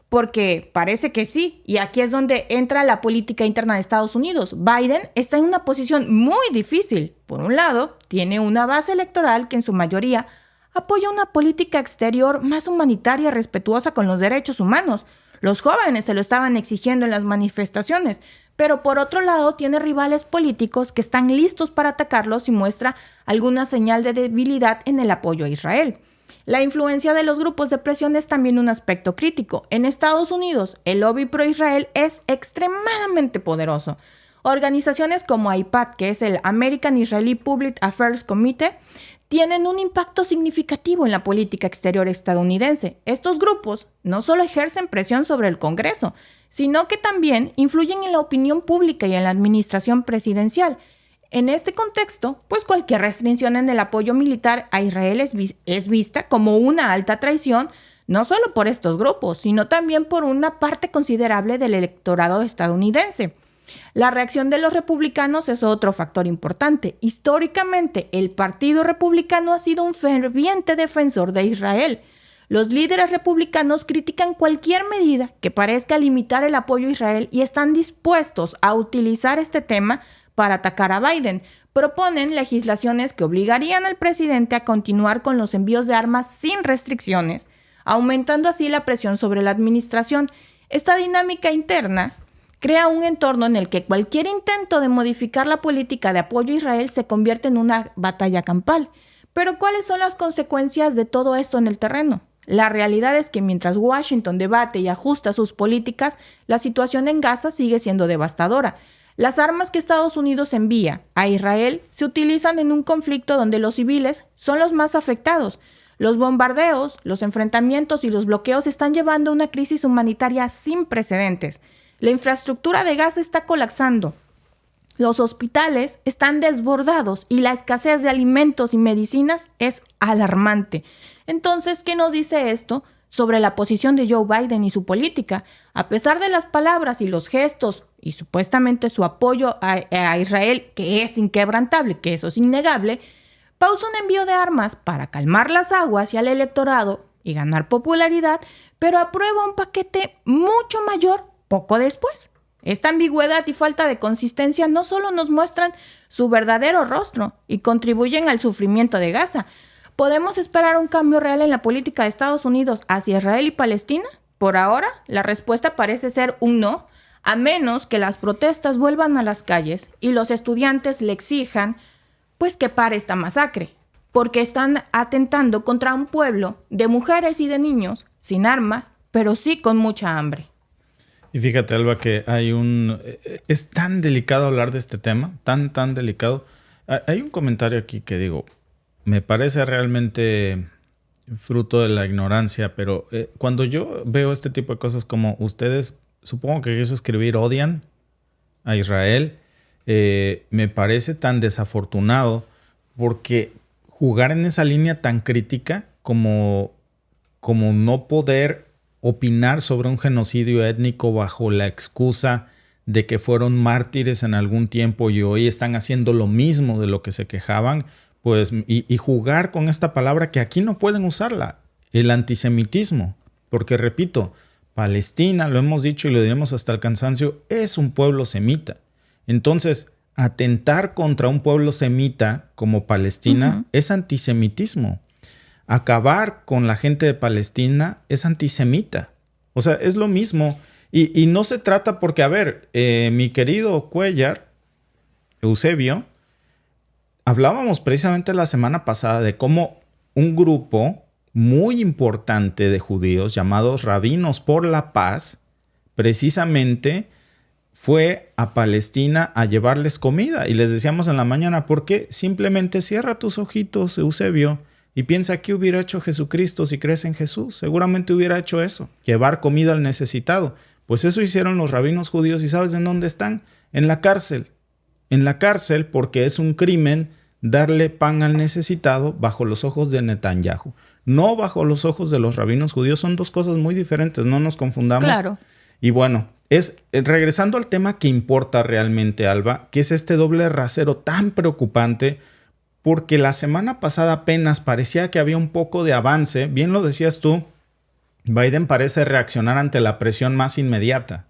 Porque parece que sí, y aquí es donde entra la política interna de Estados Unidos. Biden está en una posición muy difícil. Por un lado, tiene una base electoral que en su mayoría apoya una política exterior más humanitaria y respetuosa con los derechos humanos. Los jóvenes se lo estaban exigiendo en las manifestaciones, pero por otro lado tiene rivales políticos que están listos para atacarlos si muestra alguna señal de debilidad en el apoyo a Israel. La influencia de los grupos de presión es también un aspecto crítico. En Estados Unidos, el lobby pro-Israel es extremadamente poderoso. Organizaciones como AIPAC, que es el American Israeli Public Affairs Committee, tienen un impacto significativo en la política exterior estadounidense. Estos grupos no solo ejercen presión sobre el Congreso, sino que también influyen en la opinión pública y en la administración presidencial. En este contexto, cualquier restricción en el apoyo militar a Israel es vista como una alta traición, no solo por estos grupos, sino también por una parte considerable del electorado estadounidense. La reacción de los republicanos es otro factor importante. Históricamente, el Partido Republicano ha sido un ferviente defensor de Israel. Los líderes republicanos critican cualquier medida que parezca limitar el apoyo a Israel y están dispuestos a utilizar este tema para atacar a Biden. Proponen legislaciones que obligarían al presidente a continuar con los envíos de armas sin restricciones, aumentando así la presión sobre la administración. Esta dinámica interna crea un entorno en el que cualquier intento de modificar la política de apoyo a Israel se convierte en una batalla campal. Pero ¿cuáles son las consecuencias de todo esto en el terreno? La realidad es que mientras Washington debate y ajusta sus políticas, la situación en Gaza sigue siendo devastadora. Las armas que Estados Unidos envía a Israel se utilizan en un conflicto donde los civiles son los más afectados. Los bombardeos, los enfrentamientos y los bloqueos están llevando a una crisis humanitaria sin precedentes. La infraestructura de Gaza está colapsando. Los hospitales están desbordados y la escasez de alimentos y medicinas es alarmante. Entonces, ¿qué nos dice esto sobre la posición de Joe Biden y su política? A pesar de las palabras y los gestos y supuestamente su apoyo a Israel, que es inquebrantable, que eso es innegable, pausa un envío de armas para calmar las aguas y al electorado y ganar popularidad, pero aprueba un paquete mucho mayor poco después. Esta ambigüedad y falta de consistencia no solo nos muestran su verdadero rostro y contribuyen al sufrimiento de Gaza. ¿Podemos esperar un cambio real en la política de Estados Unidos hacia Israel y Palestina? Por ahora, la respuesta parece ser un no, a menos que las protestas vuelvan a las calles y los estudiantes le exijan pues que pare esta masacre, porque están atentando contra un pueblo de mujeres y de niños sin armas, pero sí con mucha hambre. Y fíjate, Alba, que es tan delicado hablar de este tema, tan delicado. Hay un comentario aquí que digo, me parece realmente fruto de la ignorancia, pero cuando yo veo este tipo de cosas como ustedes, supongo que quiso escribir, odian a Israel, me parece tan desafortunado porque jugar en esa línea tan crítica como no poder opinar sobre un genocidio étnico bajo la excusa de que fueron mártires en algún tiempo y hoy están haciendo lo mismo de lo que se quejaban, pues, y jugar con esta palabra que aquí no pueden usarla, el antisemitismo, porque repito, Palestina, lo hemos dicho y lo diremos hasta el cansancio, es un pueblo semita. Entonces, atentar contra un pueblo semita como Palestina es antisemitismo. Acabar con la gente de Palestina es antisemita. O sea, es lo mismo. Y no se trata porque, a ver, mi querido Cuellar, Eusebio, hablábamos precisamente la semana pasada de cómo un grupo muy importante de judíos llamados Rabinos por la Paz, precisamente fue a Palestina a llevarles comida. Y les decíamos en la mañana, ¿por qué? Simplemente cierra tus ojitos, Eusebio, y piensa qué hubiera hecho Jesucristo si crees en Jesús. Seguramente hubiera hecho eso, llevar comida al necesitado. Pues eso hicieron los rabinos judíos. ¿Y sabes en dónde están? En la cárcel. En la cárcel porque es un crimen darle pan al necesitado bajo los ojos de Netanyahu. No bajo los ojos de los rabinos judíos. Son dos cosas muy diferentes. No nos confundamos. Claro. Y bueno, regresando al tema que importa realmente, Alba, que es este doble rasero tan preocupante, porque la semana pasada apenas parecía que había un poco de avance. Bien lo decías tú, Biden parece reaccionar ante la presión más inmediata.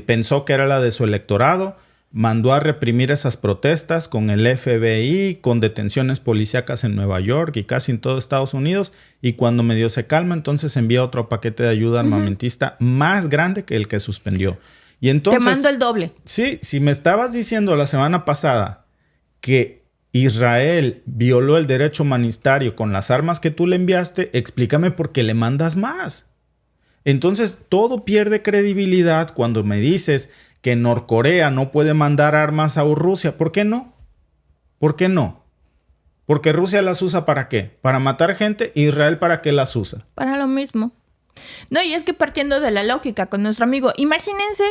Pensó que era la de su electorado, mandó a reprimir esas protestas con el FBI, con detenciones policíacas en Nueva York y casi en todo Estados Unidos, y cuando medio se calma, entonces envía otro paquete de ayuda armamentista más grande que el que suspendió. Y entonces, te mando el doble. Sí, si me estabas diciendo la semana pasada que Israel violó el derecho humanitario con las armas que tú le enviaste, explícame por qué le mandas más. Entonces, todo pierde credibilidad cuando me dices que Norcorea no puede mandar armas a Rusia. ¿Por qué no? ¿Por qué no? Porque Rusia las usa ¿para qué? Para matar gente. ¿Israel para qué las usa? Para lo mismo. No, y es que partiendo de la lógica con nuestro amigo, imagínense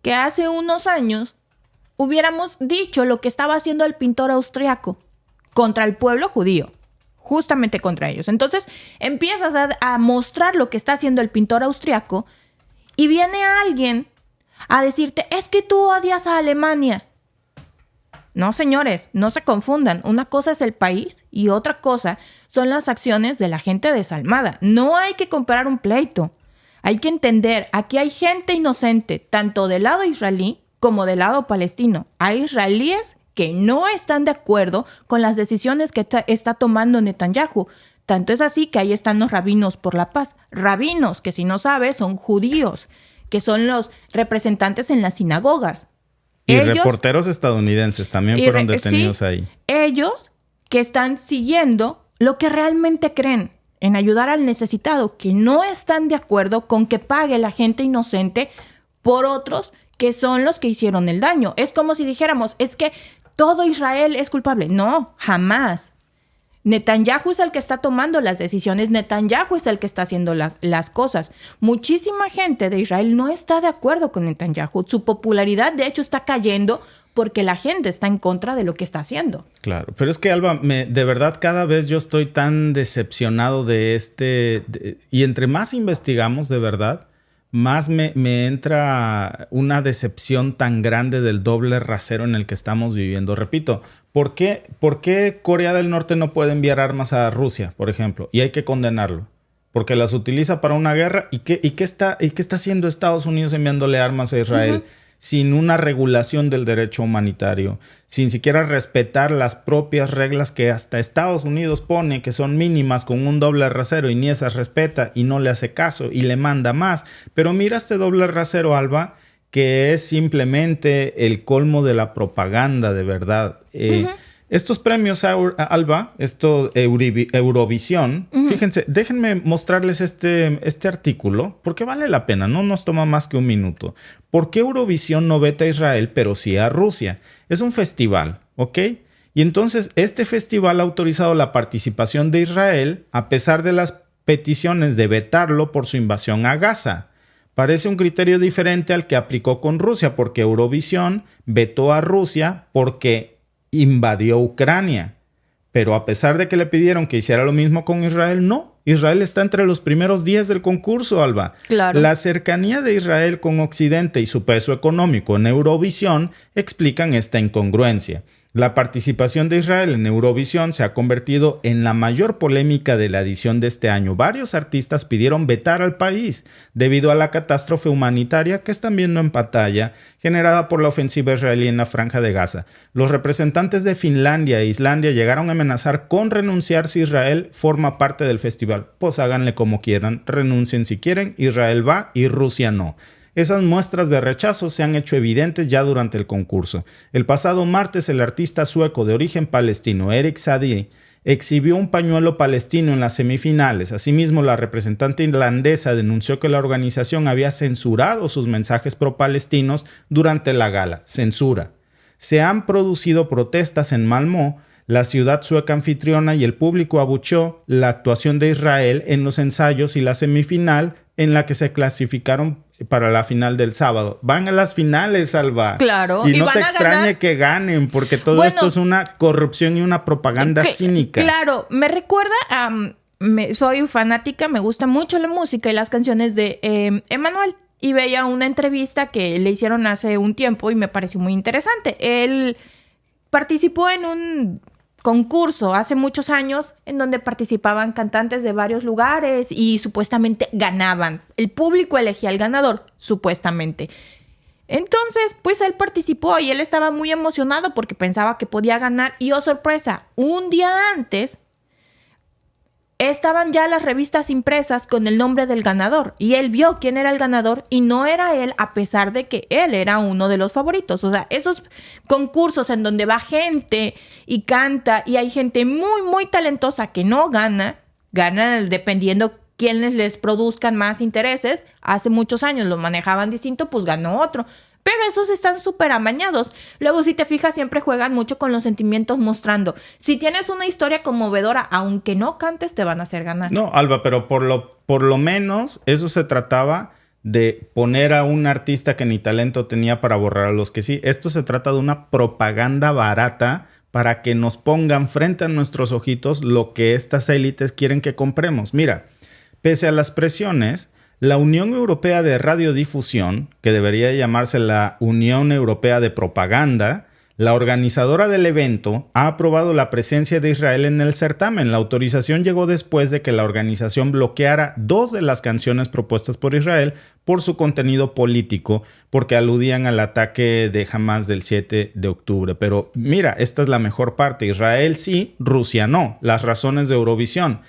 que hace unos años hubiéramos dicho lo que estaba haciendo el pintor austriaco contra el pueblo judío, justamente contra ellos. Entonces empiezas a mostrar lo que está haciendo el pintor austriaco y viene alguien a decirte, es que tú odias a Alemania. No, señores, no se confundan. Una cosa es el país y otra cosa son las acciones de la gente desalmada. No hay que comparar un pleito. Hay que entender, aquí hay gente inocente, tanto del lado israelí como del lado palestino. Hay israelíes que no están de acuerdo con las decisiones que está tomando Netanyahu. Tanto es así que ahí están los rabinos por la paz. Rabinos, que si no sabes, son judíos, que son los representantes en las sinagogas. Y ellos, reporteros estadounidenses también fueron detenidos ahí. Ellos que están siguiendo lo que realmente creen en ayudar al necesitado, que no están de acuerdo con que pague la gente inocente por otros que son los que hicieron el daño. Es como si dijéramos, es que todo Israel es culpable. No, jamás. Netanyahu es el que está tomando las decisiones, Netanyahu es el que está haciendo las cosas. Muchísima gente de Israel no está de acuerdo con Netanyahu. Su popularidad, de hecho, está cayendo porque la gente está en contra de lo que está haciendo. Claro, pero es que, Alba, de verdad cada vez yo estoy tan decepcionado de y entre más investigamos, de verdad, más me entra una decepción tan grande del doble rasero en el que estamos viviendo. Repito, ¿por qué Corea del Norte no puede enviar armas a Rusia, por ejemplo? Y hay que condenarlo. Porque las utiliza para una guerra. ¿Y qué está haciendo Estados Unidos enviándole armas a Israel? Sin una regulación del derecho humanitario, sin siquiera respetar las propias reglas que hasta Estados Unidos pone, que son mínimas, con un doble rasero, y ni esas respeta y no le hace caso y le manda más. Pero mira este doble rasero, Alba, que es simplemente el colmo de la propaganda, de verdad. Estos premios, Alba, Eurovisión, fíjense, déjenme mostrarles este artículo, porque vale la pena, no nos toma más que un minuto. ¿Por qué Eurovisión no veta a Israel, pero sí a Rusia? Es un festival, ¿ok? Y entonces este festival ha autorizado la participación de Israel a pesar de las peticiones de vetarlo por su invasión a Gaza. Parece un criterio diferente al que aplicó con Rusia, porque Eurovisión vetó a Rusia porque invadió Ucrania. Pero a pesar de que le pidieron que hiciera lo mismo con Israel, no. Israel está entre los primeros 10 del concurso, Alba. Claro. La cercanía de Israel con Occidente y su peso económico en Eurovisión explican esta incongruencia. La participación de Israel en Eurovisión se ha convertido en la mayor polémica de la edición de este año. Varios artistas pidieron vetar al país debido a la catástrofe humanitaria que están viendo en pantalla, generada por la ofensiva israelí en la Franja de Gaza. Los representantes de Finlandia e Islandia llegaron a amenazar con renunciar si Israel forma parte del festival. Pues háganle como quieran, renuncien si quieren, Israel va y Rusia no. Esas muestras de rechazo se han hecho evidentes ya durante el concurso. El pasado martes, el artista sueco de origen palestino Erik Satie exhibió un pañuelo palestino en las semifinales. Asimismo, la representante irlandesa denunció que la organización había censurado sus mensajes pro-palestinos durante la gala. Censura. Se han producido protestas en Malmö, la ciudad sueca anfitriona, y el público abucheó la actuación de Israel en los ensayos y la semifinal en la que se clasificaron para la final del sábado. Van a las finales, Alba. Claro. Y no te extrañe que ganen, porque todo esto es una corrupción y una propaganda cínica. Claro, me recuerda a... soy fanática, me gusta mucho la música y las canciones de Emmanuel. Y veía una entrevista que le hicieron hace un tiempo y me pareció muy interesante. Él participó en un concurso hace muchos años en donde participaban cantantes de varios lugares y supuestamente ganaban. El público elegía al ganador, supuestamente. Entonces, pues él participó y él estaba muy emocionado porque pensaba que podía ganar. Y oh sorpresa, un día antes estaban ya las revistas impresas con el nombre del ganador. Y él vio quién era el ganador y no era él, a pesar de que él era uno de los favoritos. O sea, esos concursos en donde va gente y canta y hay gente muy, muy talentosa que no gana dependiendo quiénes les produzcan más intereses. Hace muchos años lo manejaban distinto, pues ganó otro. Pero esos están súper amañados. Luego, si te fijas, siempre juegan mucho con los sentimientos mostrando. Si tienes una historia conmovedora, aunque no cantes, te van a hacer ganar. No, Alba, pero por lo menos eso se trataba de poner a un artista que ni talento tenía para borrar a los que sí. Esto se trata de una propaganda barata para que nos pongan frente a nuestros ojitos lo que estas élites quieren que compremos. Mira, pese a las presiones, la Unión Europea de Radiodifusión, que debería llamarse la Unión Europea de Propaganda, la organizadora del evento, ha aprobado la presencia de Israel en el certamen. La autorización llegó después de que la organización bloqueara 2 de las canciones propuestas por Israel por su contenido político, porque aludían al ataque de Hamas del 7 de octubre. Pero mira, esta es la mejor parte. Israel sí, Rusia no. Las razones de Eurovisión.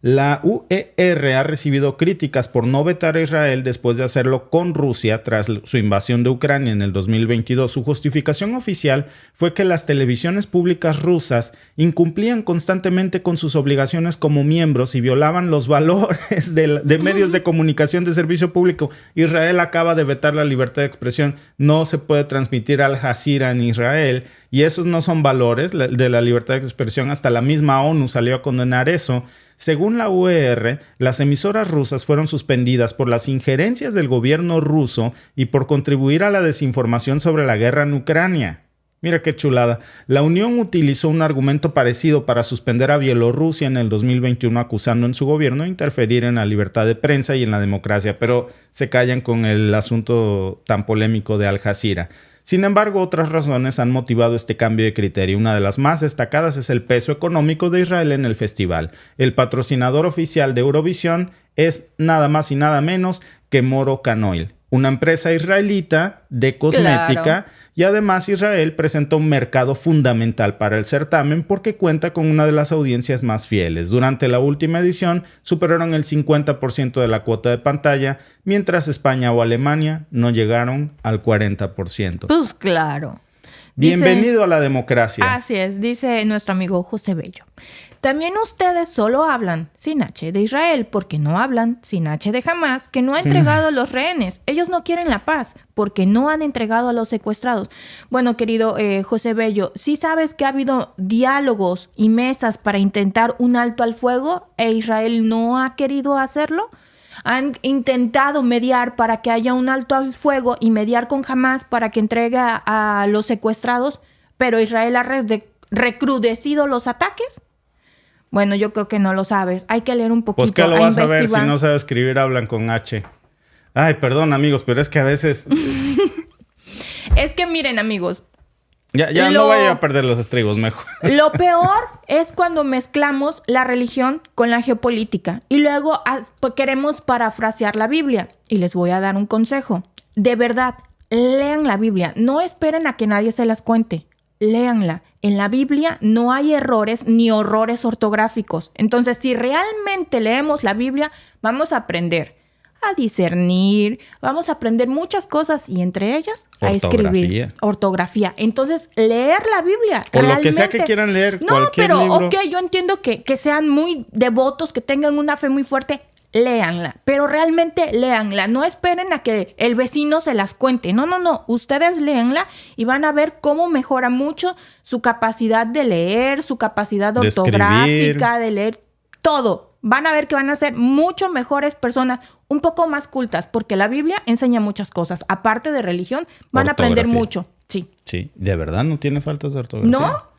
La UER ha recibido críticas por no vetar a Israel después de hacerlo con Rusia tras su invasión de Ucrania en el 2022. Su justificación oficial fue que las televisiones públicas rusas incumplían constantemente con sus obligaciones como miembros y violaban los valores de medios de comunicación de servicio público. Israel acaba de vetar la libertad de expresión. No se puede transmitir Al Jazeera en Israel y esos no son valores de la libertad de expresión. Hasta la misma ONU salió a condenar eso. Según la UER, las emisoras rusas fueron suspendidas por las injerencias del gobierno ruso y por contribuir a la desinformación sobre la guerra en Ucrania. Mira qué chulada. La Unión utilizó un argumento parecido para suspender a Bielorrusia en el 2021, acusando en su gobierno de interferir en la libertad de prensa y en la democracia, pero se callan con el asunto tan polémico de Al Jazeera. Sin embargo, otras razones han motivado este cambio de criterio. Una de las más destacadas es el peso económico de Israel en el festival. El patrocinador oficial de Eurovisión es nada más y nada menos que Moro Canoil, una empresa israelita de cosmética. Claro. Y además Israel presenta un mercado fundamental para el certamen porque cuenta con una de las audiencias más fieles. Durante la última edición superaron el 50% de la cuota de pantalla, mientras España o Alemania no llegaron al 40%. Pues claro. Bienvenido a la democracia. Así es, dice nuestro amigo José Bello. También ustedes solo hablan sin H de Israel, porque no hablan sin H de Hamás, que no ha entregado a los rehenes. Ellos no quieren la paz, porque no han entregado a los secuestrados. Bueno, querido José Bello, ¿sí sabes que ha habido diálogos y mesas para intentar un alto al fuego e Israel no ha querido hacerlo? Han intentado mediar para que haya un alto al fuego y mediar con Hamás para que entregue a los secuestrados, pero Israel ha recrudecido los ataques. Bueno, yo creo que no lo sabes. Hay que leer un poquito. Pues que lo vas a ver, si no sabes escribir, hablan con H. Ay, perdón, amigos, pero es que a veces... Es que miren, amigos. Ya no vaya a perder los estribos, mejor. Lo peor es cuando mezclamos la religión con la geopolítica y luego queremos parafrasear la Biblia. Y les voy a dar un consejo. De verdad, lean la Biblia. No esperen a que nadie se las cuente. Léanla. En la Biblia no hay errores ni horrores ortográficos. Entonces, si realmente leemos la Biblia, vamos a aprender a discernir, vamos a aprender muchas cosas y entre ellas a escribir. Ortografía. Entonces, leer la Biblia. O realmente, lo que sea que quieran leer, cualquier libro. No, pero ok, yo entiendo que sean muy devotos, que tengan una fe muy fuerte. Léanla, pero realmente léanla. No esperen a que el vecino se las cuente. No. Ustedes léanla y van a ver cómo mejora mucho su capacidad de leer, su capacidad ortográfica, de leer todo. Van a ver que van a ser mucho mejores personas, un poco más cultas, porque la Biblia enseña muchas cosas. Aparte de religión, van a aprender mucho. Sí, de verdad no tiene faltas de ortografía. ¿No?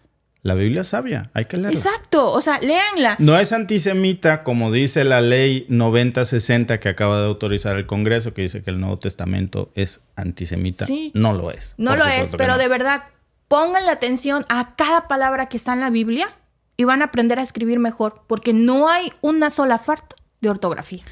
La Biblia es sabia, hay que leerla. Exacto, o sea, léanla. No es antisemita, como dice la ley 9060 que acaba de autorizar el Congreso, que dice que el Nuevo Testamento es antisemita. Sí. No lo es. No lo es, pero de verdad, pónganle atención a cada palabra que está en la Biblia y van a aprender a escribir mejor, porque no hay una sola falta de ortografía.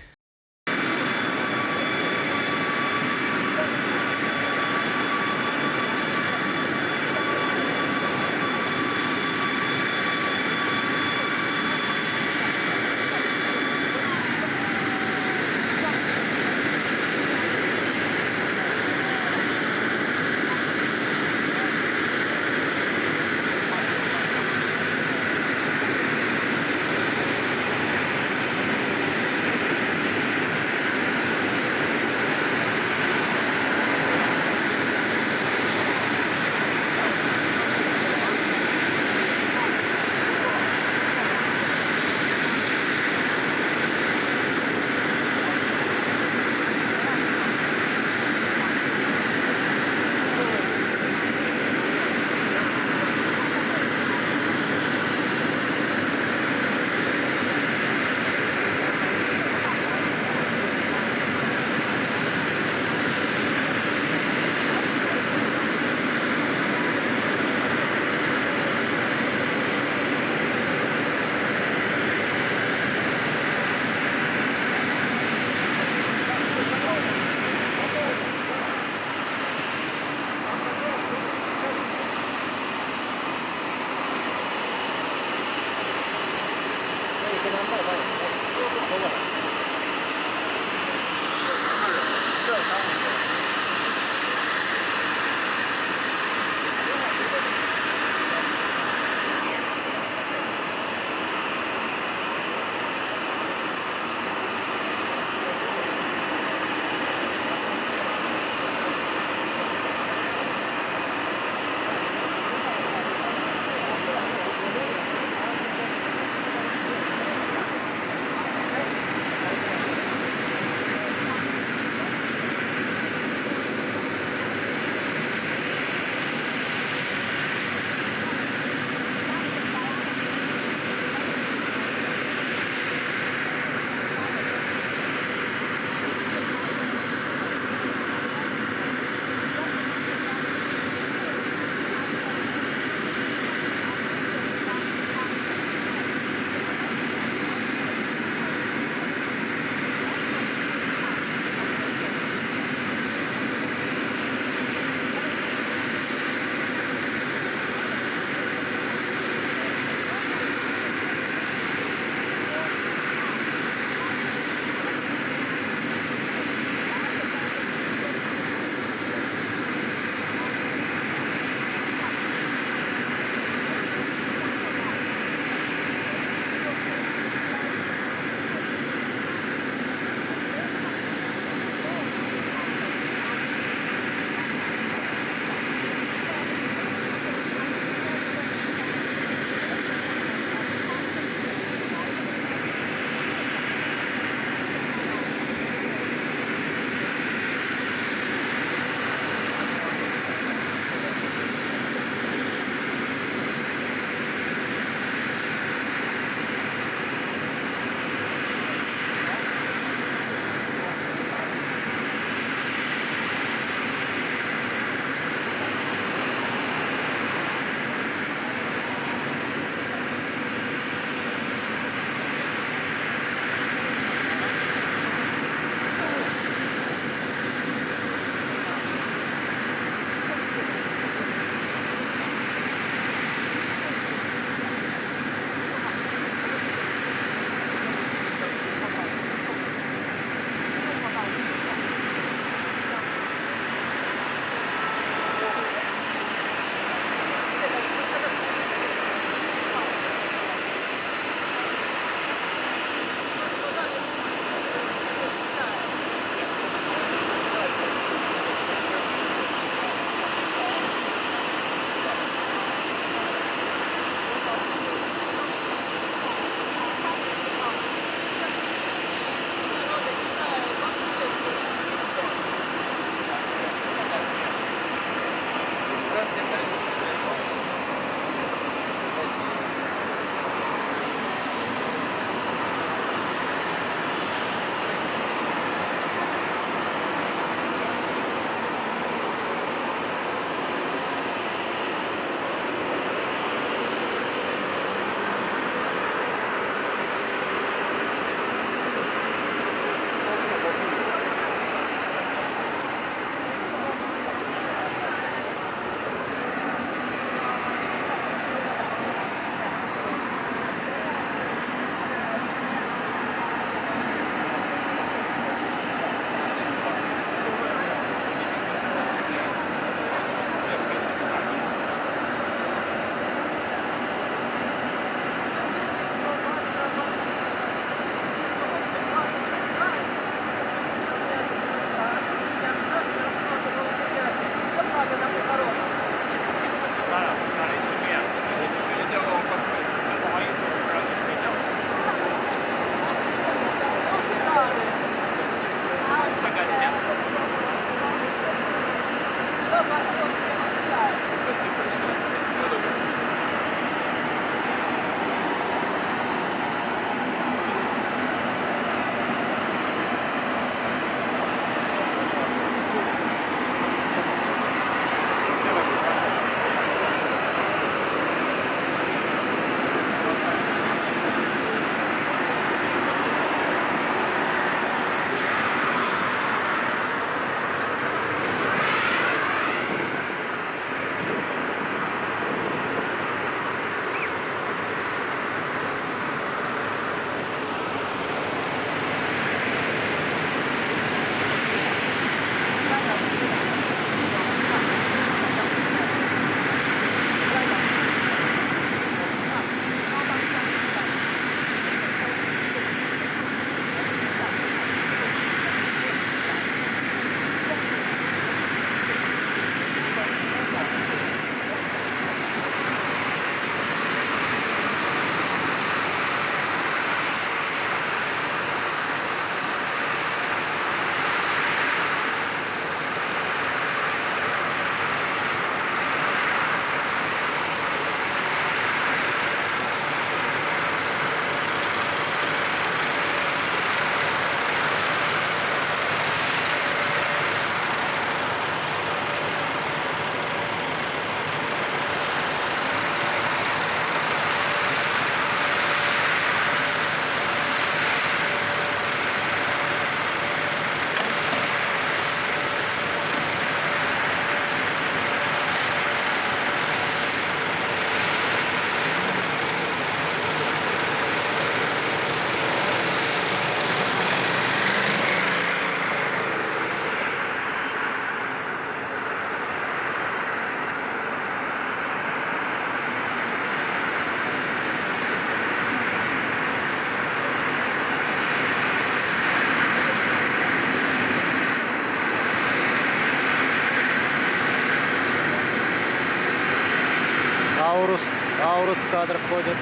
Таурус кадр входит.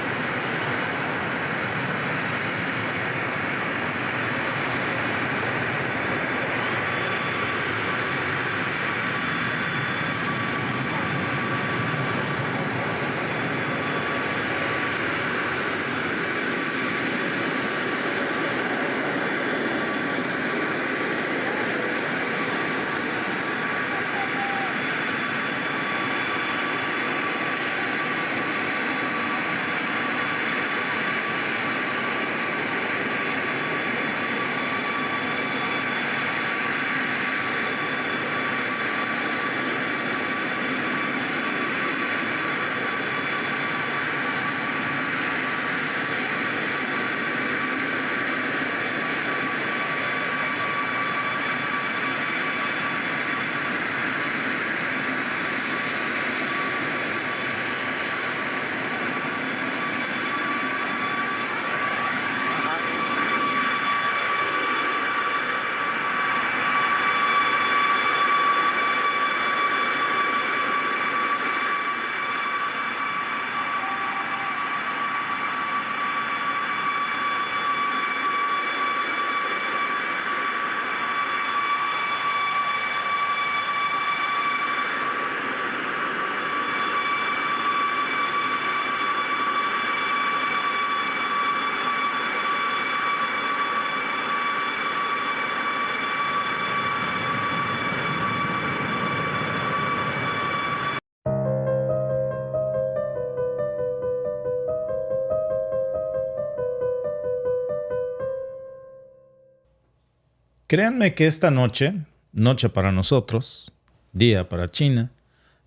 Créanme que esta noche para nosotros, día para China,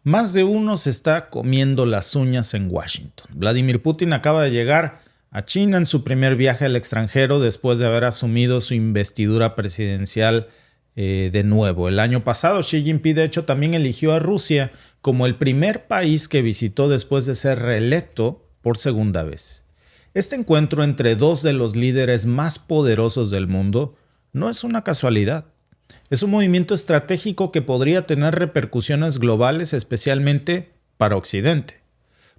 más de uno se está comiendo las uñas en Washington. Vladimir Putin acaba de llegar a China en su primer viaje al extranjero después de haber asumido su investidura presidencial de nuevo. El año pasado, Xi Jinping, de hecho, también eligió a Rusia como el primer país que visitó después de ser reelecto por segunda vez. Este encuentro entre dos de los líderes más poderosos del mundo no es una casualidad. Es un movimiento estratégico que podría tener repercusiones globales, especialmente para Occidente.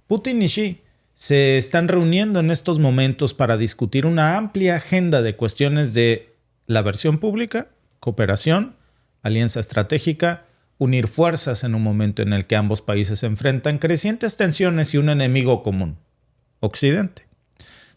Putin y Xi se están reuniendo en estos momentos para discutir una amplia agenda de cuestiones de la versión pública, cooperación, alianza estratégica, unir fuerzas en un momento en el que ambos países enfrentan crecientes tensiones y un enemigo común, Occidente.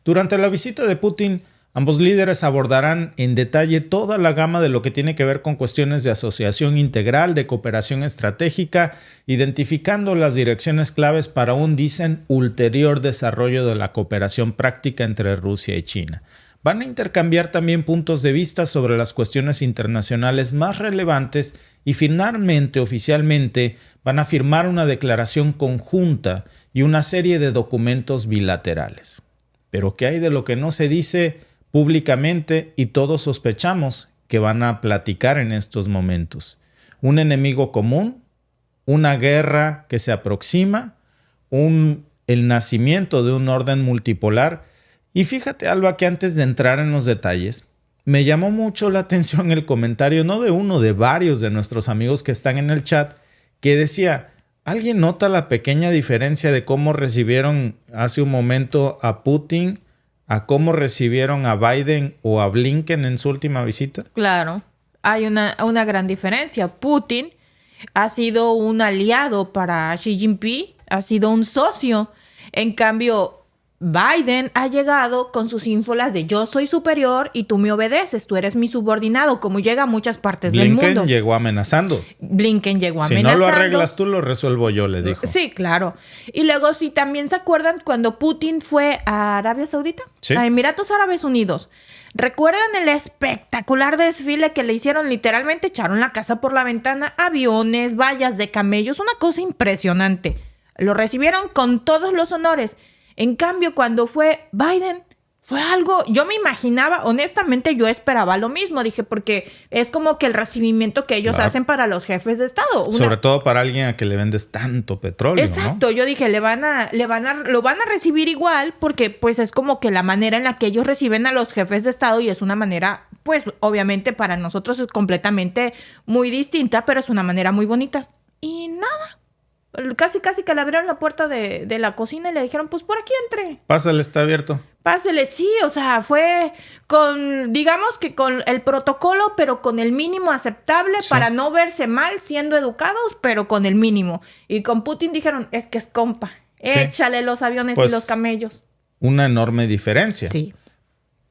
Durante la visita de Putin, ambos líderes abordarán en detalle toda la gama de lo que tiene que ver con cuestiones de asociación integral, de cooperación estratégica, identificando las direcciones claves para un, dicen, ulterior desarrollo de la cooperación práctica entre Rusia y China. Van a intercambiar también puntos de vista sobre las cuestiones internacionales más relevantes y finalmente, oficialmente, van a firmar una declaración conjunta y una serie de documentos bilaterales. Pero ¿qué hay de lo que no se dice públicamente y todos sospechamos que van a platicar en estos momentos? Un enemigo común, una guerra que se aproxima, el nacimiento de un orden multipolar. Y fíjate, Alba, que antes de entrar en los detalles, me llamó mucho la atención el comentario, no de uno, de varios de nuestros amigos que están en el chat, que decía: ¿alguien nota la pequeña diferencia de cómo recibieron hace un momento a Putin a cómo recibieron a Biden o a Blinken en su última visita? Claro, hay una gran diferencia. Putin ha sido un aliado para Xi Jinping, ha sido un socio. En cambio, Biden ha llegado con sus ínfolas de yo soy superior y tú me obedeces, tú eres mi subordinado, como llega a muchas partes del mundo. Blinken llegó amenazando. Si no lo arreglas tú, lo resuelvo yo, le dijo. Sí, claro. Y luego, si también se acuerdan, cuando Putin fue a Arabia Saudita, sí, a Emiratos Árabes Unidos, ¿recuerdan el espectacular desfile que le hicieron? Literalmente echaron la casa por la ventana, aviones, vallas de camellos, una cosa impresionante. Lo recibieron con todos los honores. En cambio, cuando fue Biden, fue algo, yo me imaginaba, honestamente yo esperaba lo mismo, dije, porque es como que el recibimiento que ellos hacen para los jefes de Estado. Sobre todo para alguien a que le vendes tanto petróleo, exacto, ¿no? Yo dije, lo van a recibir igual, porque pues es como que la manera en la que ellos reciben a los jefes de Estado, y es una manera, pues obviamente para nosotros es completamente muy distinta, pero es una manera muy bonita. Y nada. Casi que le abrieron la puerta de la cocina y le dijeron, pues por aquí entre. Pásale, está abierto. Pásale, sí, o sea, fue digamos que con el protocolo, pero con el mínimo aceptable para no verse mal siendo educados, pero con el mínimo. Y con Putin dijeron, es que es compa, échale los aviones pues, y los camellos. Una enorme diferencia. Sí.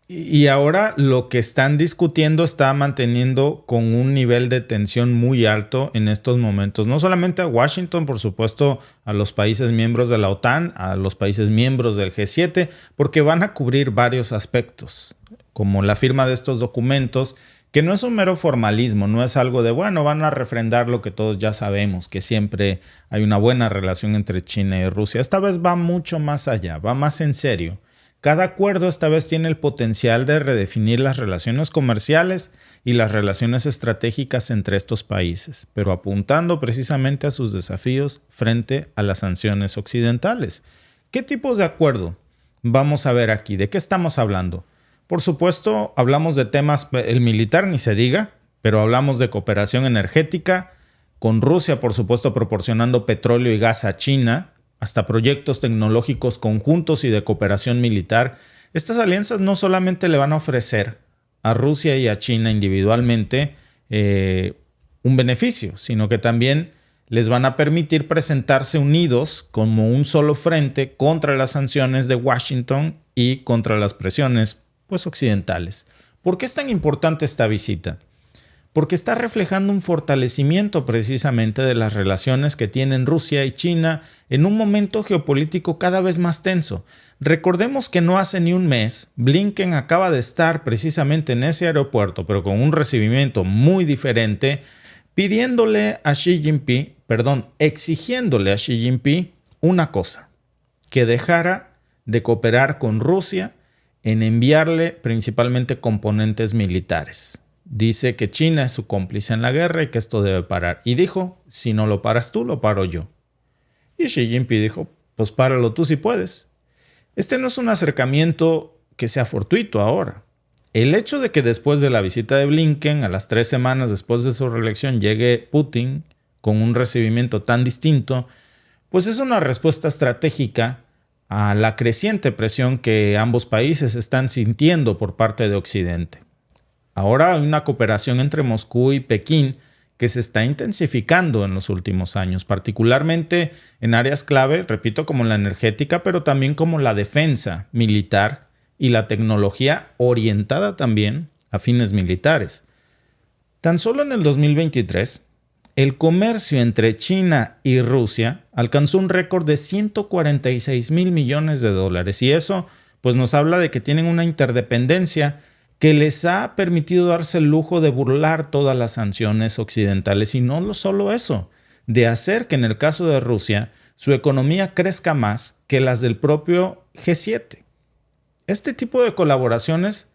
Y ahora lo que están discutiendo está manteniendo con un nivel de tensión muy alto en estos momentos. No solamente a Washington, por supuesto, a los países miembros de la OTAN, a los países miembros del G7, porque van a cubrir varios aspectos, como la firma de estos documentos, que no es un mero formalismo, no es algo de, bueno, van a refrendar lo que todos ya sabemos, que siempre hay una buena relación entre China y Rusia. Esta vez va mucho más allá, va más en serio. Cada acuerdo esta vez tiene el potencial de redefinir las relaciones comerciales y las relaciones estratégicas entre estos países, pero apuntando precisamente a sus desafíos frente a las sanciones occidentales. ¿Qué tipos de acuerdo vamos a ver aquí? ¿De qué estamos hablando? Por supuesto, hablamos de temas, el militar ni se diga, pero hablamos de cooperación energética, con Rusia, por supuesto, proporcionando petróleo y gas a China, hasta proyectos tecnológicos conjuntos y de cooperación militar. Estas alianzas no solamente le van a ofrecer a Rusia y a China individualmente un beneficio, sino que también les van a permitir presentarse unidos como un solo frente contra las sanciones de Washington y contra las presiones occidentales. ¿Por qué es tan importante esta visita? Porque está reflejando un fortalecimiento precisamente de las relaciones que tienen Rusia y China en un momento geopolítico cada vez más tenso. Recordemos que no hace ni un mes, Blinken acaba de estar precisamente en ese aeropuerto, pero con un recibimiento muy diferente, exigiéndole a Xi Jinping una cosa, que dejara de cooperar con Rusia en enviarle principalmente componentes militares. Dice que China es su cómplice en la guerra y que esto debe parar. Y dijo, si no lo paras tú, lo paro yo. Y Xi Jinping dijo, pues páralo tú si puedes. Este no es un acercamiento que sea fortuito ahora. El hecho de que después de la visita de Blinken, a las 3 semanas después de su reelección, llegue Putin con un recibimiento tan distinto, pues es una respuesta estratégica a la creciente presión que ambos países están sintiendo por parte de Occidente. Ahora hay una cooperación entre Moscú y Pekín que se está intensificando en los últimos años, particularmente en áreas clave, repito, como la energética, pero también como la defensa militar y la tecnología orientada también a fines militares. Tan solo en el 2023, el comercio entre China y Rusia alcanzó un récord de $146 mil millones y eso pues nos habla de que tienen una interdependencia que les ha permitido darse el lujo de burlar todas las sanciones occidentales y no solo eso, de hacer que en el caso de Rusia su economía crezca más que las del propio G7. Este tipo de colaboraciones,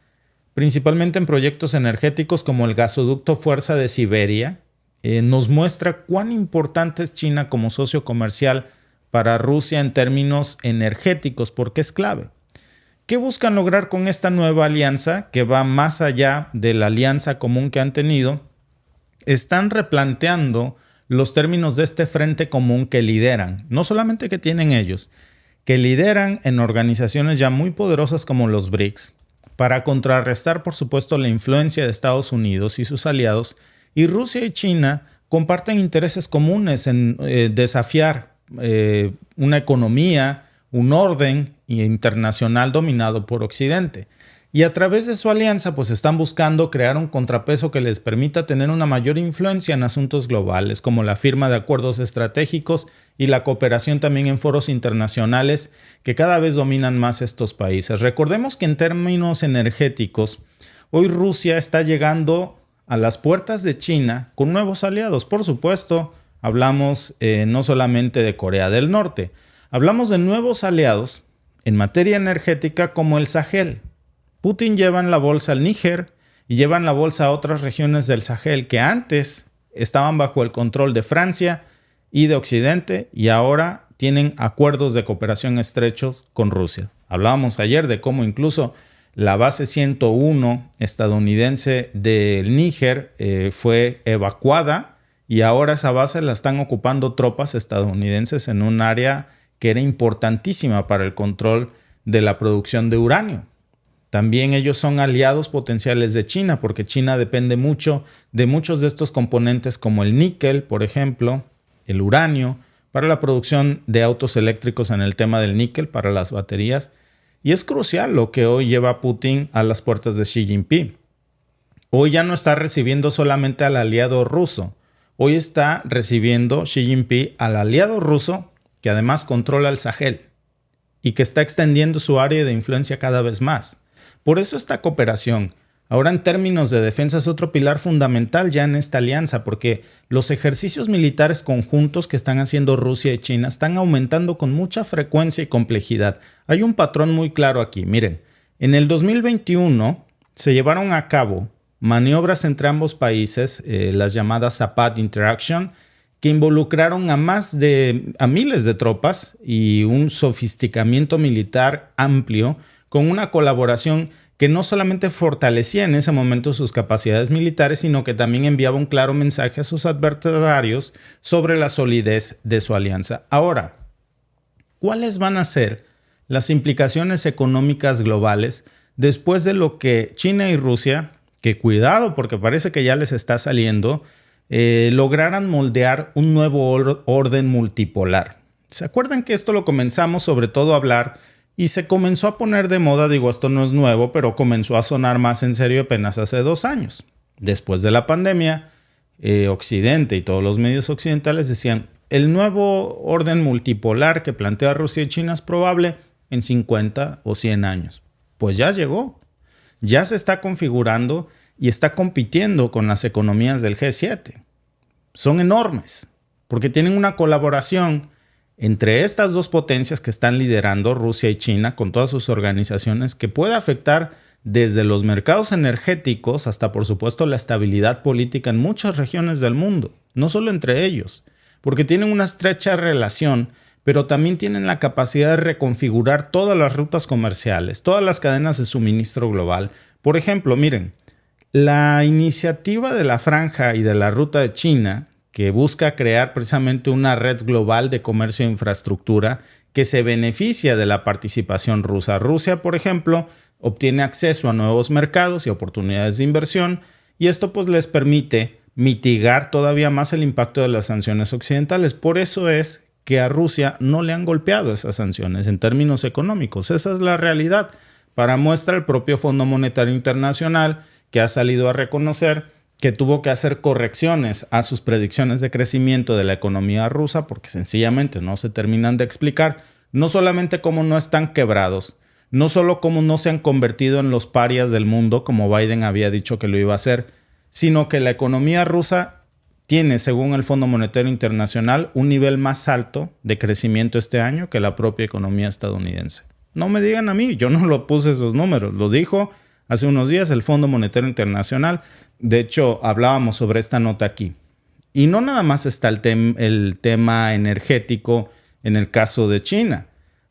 principalmente en proyectos energéticos como el gasoducto Fuerza de Siberia, nos muestra cuán importante es China como socio comercial para Rusia en términos energéticos, porque es clave. ¿Qué buscan lograr con esta nueva alianza que va más allá de la alianza común que han tenido? Están replanteando los términos de este frente común que lideran, no solamente que tienen ellos, que lideran en organizaciones ya muy poderosas como los BRICS, para contrarrestar, por supuesto, la influencia de Estados Unidos y sus aliados, y Rusia y China comparten intereses comunes en desafiar una economía, un orden internacional dominado por Occidente. Y a través de su alianza, pues están buscando crear un contrapeso que les permita tener una mayor influencia en asuntos globales, como la firma de acuerdos estratégicos y la cooperación también en foros internacionales que cada vez dominan más estos países. Recordemos que en términos energéticos, hoy Rusia está llegando a las puertas de China con nuevos aliados. Por supuesto, hablamos no solamente de Corea del Norte, hablamos de nuevos aliados en materia energética como el Sahel. Putin lleva en la bolsa al Níger y lleva en la bolsa a otras regiones del Sahel que antes estaban bajo el control de Francia y de Occidente y ahora tienen acuerdos de cooperación estrechos con Rusia. Hablábamos ayer de cómo incluso la base 101 estadounidense del Níger fue evacuada y ahora esa base la están ocupando tropas estadounidenses en un área que era importantísima para el control de la producción de uranio. También ellos son aliados potenciales de China, porque China depende mucho de muchos de estos componentes como el níquel, por ejemplo, el uranio, para la producción de autos eléctricos en el tema del níquel, para las baterías. Y es crucial lo que hoy lleva a Putin a las puertas de Xi Jinping. Hoy ya no está recibiendo solamente al aliado ruso. Hoy está recibiendo Xi Jinping al aliado ruso que además controla el Sahel y que está extendiendo su área de influencia cada vez más. Por eso esta cooperación, ahora en términos de defensa, es otro pilar fundamental ya en esta alianza, porque los ejercicios militares conjuntos que están haciendo Rusia y China están aumentando con mucha frecuencia y complejidad. Hay un patrón muy claro aquí. Miren, en el 2021 se llevaron a cabo maniobras entre ambos países, las llamadas Zapad Interaction, que involucraron a miles de tropas y un sofisticamiento militar amplio, con una colaboración que no solamente fortalecía en ese momento sus capacidades militares, sino que también enviaba un claro mensaje a sus adversarios sobre la solidez de su alianza. Ahora, ¿cuáles van a ser las implicaciones económicas globales después de lo que China y Rusia, que cuidado porque parece que ya les está saliendo, lograran moldear un nuevo orden multipolar? ¿Se acuerdan que esto lo comenzamos sobre todo a hablar y se comenzó a poner de moda? Digo, esto no es nuevo, pero comenzó a sonar más en serio apenas hace 2 años. Después de la pandemia, Occidente y todos los medios occidentales decían, el nuevo orden multipolar que plantea Rusia y China es probable en 50 o 100 años. Pues ya llegó, ya se está configurando y está compitiendo con las economías del G7. Son enormes, porque tienen una colaboración entre estas dos potencias que están liderando, Rusia y China, con todas sus organizaciones, que puede afectar desde los mercados energéticos hasta, por supuesto, la estabilidad política en muchas regiones del mundo, no solo entre ellos, porque tienen una estrecha relación, pero también tienen la capacidad de reconfigurar todas las rutas comerciales, todas las cadenas de suministro global. Por ejemplo, miren, la iniciativa de la Franja y de la Ruta de China, que busca crear precisamente una red global de comercio e infraestructura que se beneficia de la participación rusa. Rusia, por ejemplo, obtiene acceso a nuevos mercados y oportunidades de inversión, y esto pues les permite mitigar todavía más el impacto de las sanciones occidentales. Por eso es que a Rusia no le han golpeado esas sanciones en términos económicos. Esa es la realidad. Para muestra, el propio Fondo Monetario Internacional, que ha salido a reconocer que tuvo que hacer correcciones a sus predicciones de crecimiento de la economía rusa porque sencillamente no se terminan de explicar, no solamente cómo no están quebrados, no solo cómo no se han convertido en los parias del mundo como Biden había dicho que lo iba a hacer, sino que la economía rusa tiene, según el Fondo Monetario Internacional, un nivel más alto de crecimiento este año que la propia economía estadounidense. No me digan a mí, yo no lo puse esos números, lo dijo hace unos días el Fondo Monetario Internacional. De hecho, hablábamos sobre esta nota aquí. Y no nada más está el tema energético en el caso de China.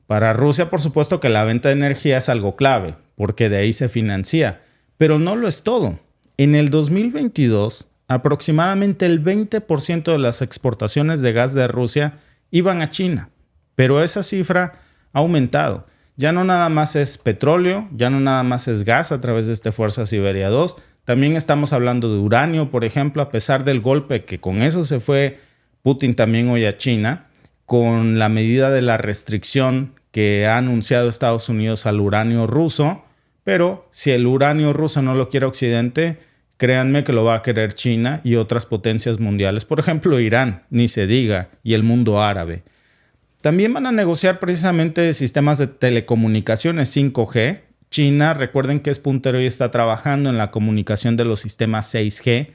Para Rusia, por supuesto que la venta de energía es algo clave, porque de ahí se financia. Pero no lo es todo. En el 2022, aproximadamente el 20% de las exportaciones de gas de Rusia iban a China. Pero esa cifra ha aumentado. Ya no nada más es petróleo, ya no nada más es gas a través de este Fuerza Siberia 2. También estamos hablando de uranio, por ejemplo, a pesar del golpe que con eso se fue Putin también hoy a China, con la medida de la restricción que ha anunciado Estados Unidos al uranio ruso. Pero si el uranio ruso no lo quiere Occidente, créanme que lo va a querer China y otras potencias mundiales. Por ejemplo, Irán, ni se diga, y el mundo árabe. También van a negociar precisamente sistemas de telecomunicaciones 5G. China, recuerden que es puntero y está trabajando en la comunicación de los sistemas 6G.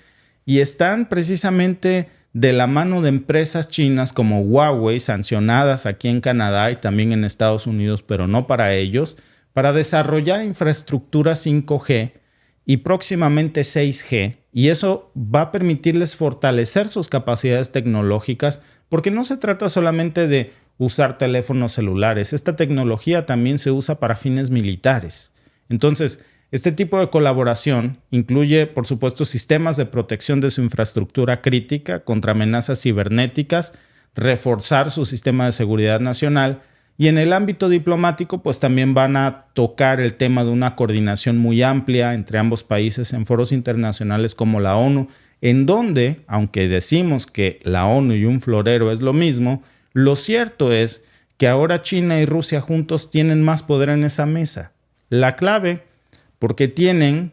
Y están precisamente de la mano de empresas chinas como Huawei, sancionadas aquí en Canadá y también en Estados Unidos, pero no para ellos, para desarrollar infraestructura 5G y próximamente 6G. Y eso va a permitirles fortalecer sus capacidades tecnológicas, porque no se trata solamente de usar teléfonos celulares. Esta tecnología también se usa para fines militares. Entonces, Este tipo de colaboración incluye, por supuesto, sistemas de protección de su infraestructura crítica contra amenazas cibernéticas, reforzar su sistema de seguridad nacional y en el ámbito diplomático, pues también van a tocar el tema de una coordinación muy amplia entre ambos países en foros internacionales como la ONU, en donde, aunque decimos que la ONU y un florero es lo mismo, lo cierto es que ahora China y Rusia juntos tienen más poder en esa mesa. La clave, porque tienen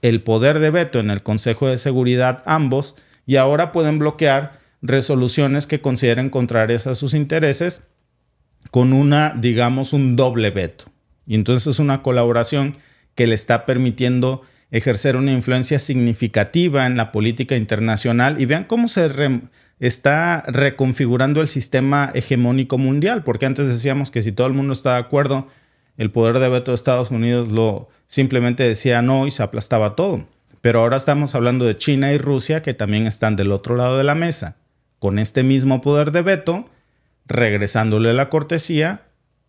el poder de veto en el Consejo de Seguridad ambos y ahora pueden bloquear resoluciones que consideren contrarias a sus intereses con un doble veto. Y entonces es una colaboración que le está permitiendo ejercer una influencia significativa en la política internacional. Y vean cómo se está reconfigurando el sistema hegemónico mundial, porque antes decíamos que si todo el mundo está de acuerdo, el poder de veto de Estados Unidos simplemente decía no y se aplastaba todo. Pero ahora estamos hablando de China y Rusia, que también están del otro lado de la mesa, con este mismo poder de veto, regresándole la cortesía